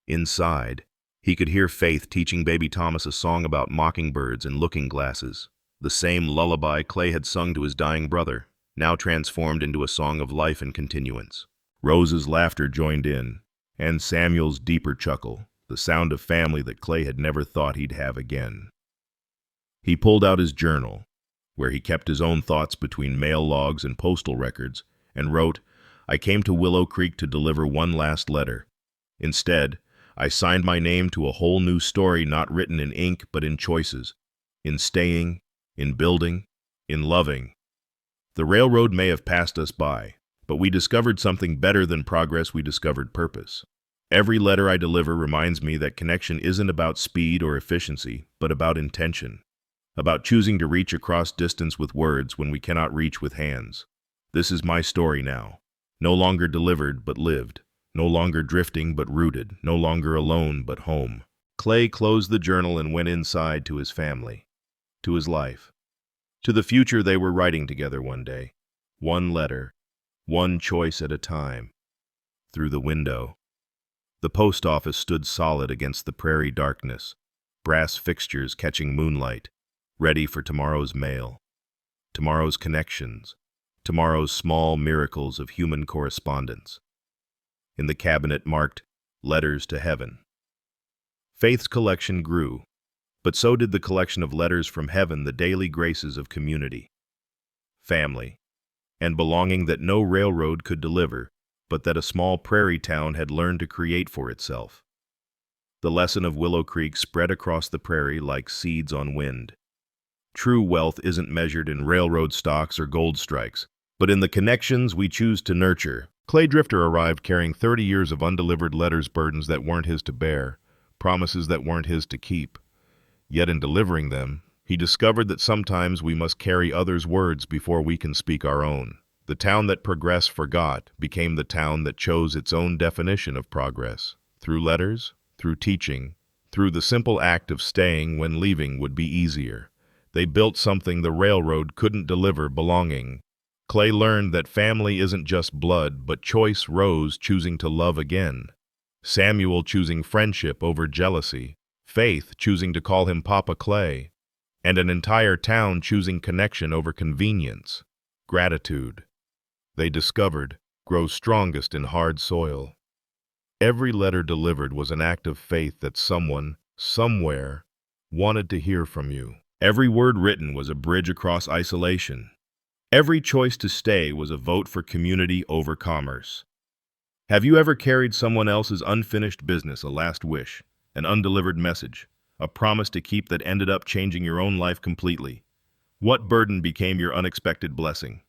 Inside, he could hear Faith teaching baby Thomas a song about mockingbirds and looking glasses, the same lullaby Clay had sung to his dying brother, now transformed into a song of life and continuance. Rose's laughter joined in, and Samuel's deeper chuckle, the sound of family that Clay had never thought he'd have again. He pulled out his journal, where he kept his own thoughts between mail logs and postal records, and wrote, "I came to Willow Creek to deliver one last letter. Instead, I signed my name to a whole new story, not written in ink but in choices, in staying, in building, in loving. The railroad may have passed us by, but we discovered something better than progress. We discovered purpose. Every letter I deliver reminds me that connection isn't about speed or efficiency, but about intention, about choosing to reach across distance with words when we cannot reach with hands. This is my story now, no longer delivered but lived, no longer drifting but rooted, no longer alone but home." Clay closed the journal and went inside to his family, to his life, to the future they were writing together one day. One letter, one choice at a time. Through the window, the post office stood solid against the prairie darkness, brass fixtures catching moonlight, ready for tomorrow's mail, tomorrow's connections, tomorrow's small miracles of human correspondence. In the cabinet marked "Letters to Heaven." Faith's collection grew, but so did the collection of letters from heaven, the daily graces of community, family, and belonging that no railroad could deliver, but that a small prairie town had learned to create for itself. The lesson of Willow Creek spread across the prairie like seeds on wind. True wealth isn't measured in railroad stocks or gold strikes, but in the connections we choose to nurture. Clay Drifter arrived carrying 30 years of undelivered letters, burdens that weren't his to bear, promises that weren't his to keep. Yet in delivering them, he discovered that sometimes we must carry others' words before we can speak our own. The town that progress forgot became the town that chose its own definition of progress. Through letters, through teaching, through the simple act of staying when leaving would be easier. They built something the railroad couldn't deliver: belonging. Clay learned that family isn't just blood, but choice. Rose choosing to love again, Samuel choosing friendship over jealousy, Faith choosing to call him Papa Clay, and an entire town choosing connection over convenience. Gratitude, they discovered, grows strongest in hard soil. Every letter delivered was an act of faith that someone, somewhere, wanted to hear from you. Every word written was a bridge across isolation. Every choice to stay was a vote for community over commerce. Have you ever carried someone else's unfinished business, a last wish, an undelivered message, a promise to keep that ended up changing your own life completely? What burden became your unexpected blessing?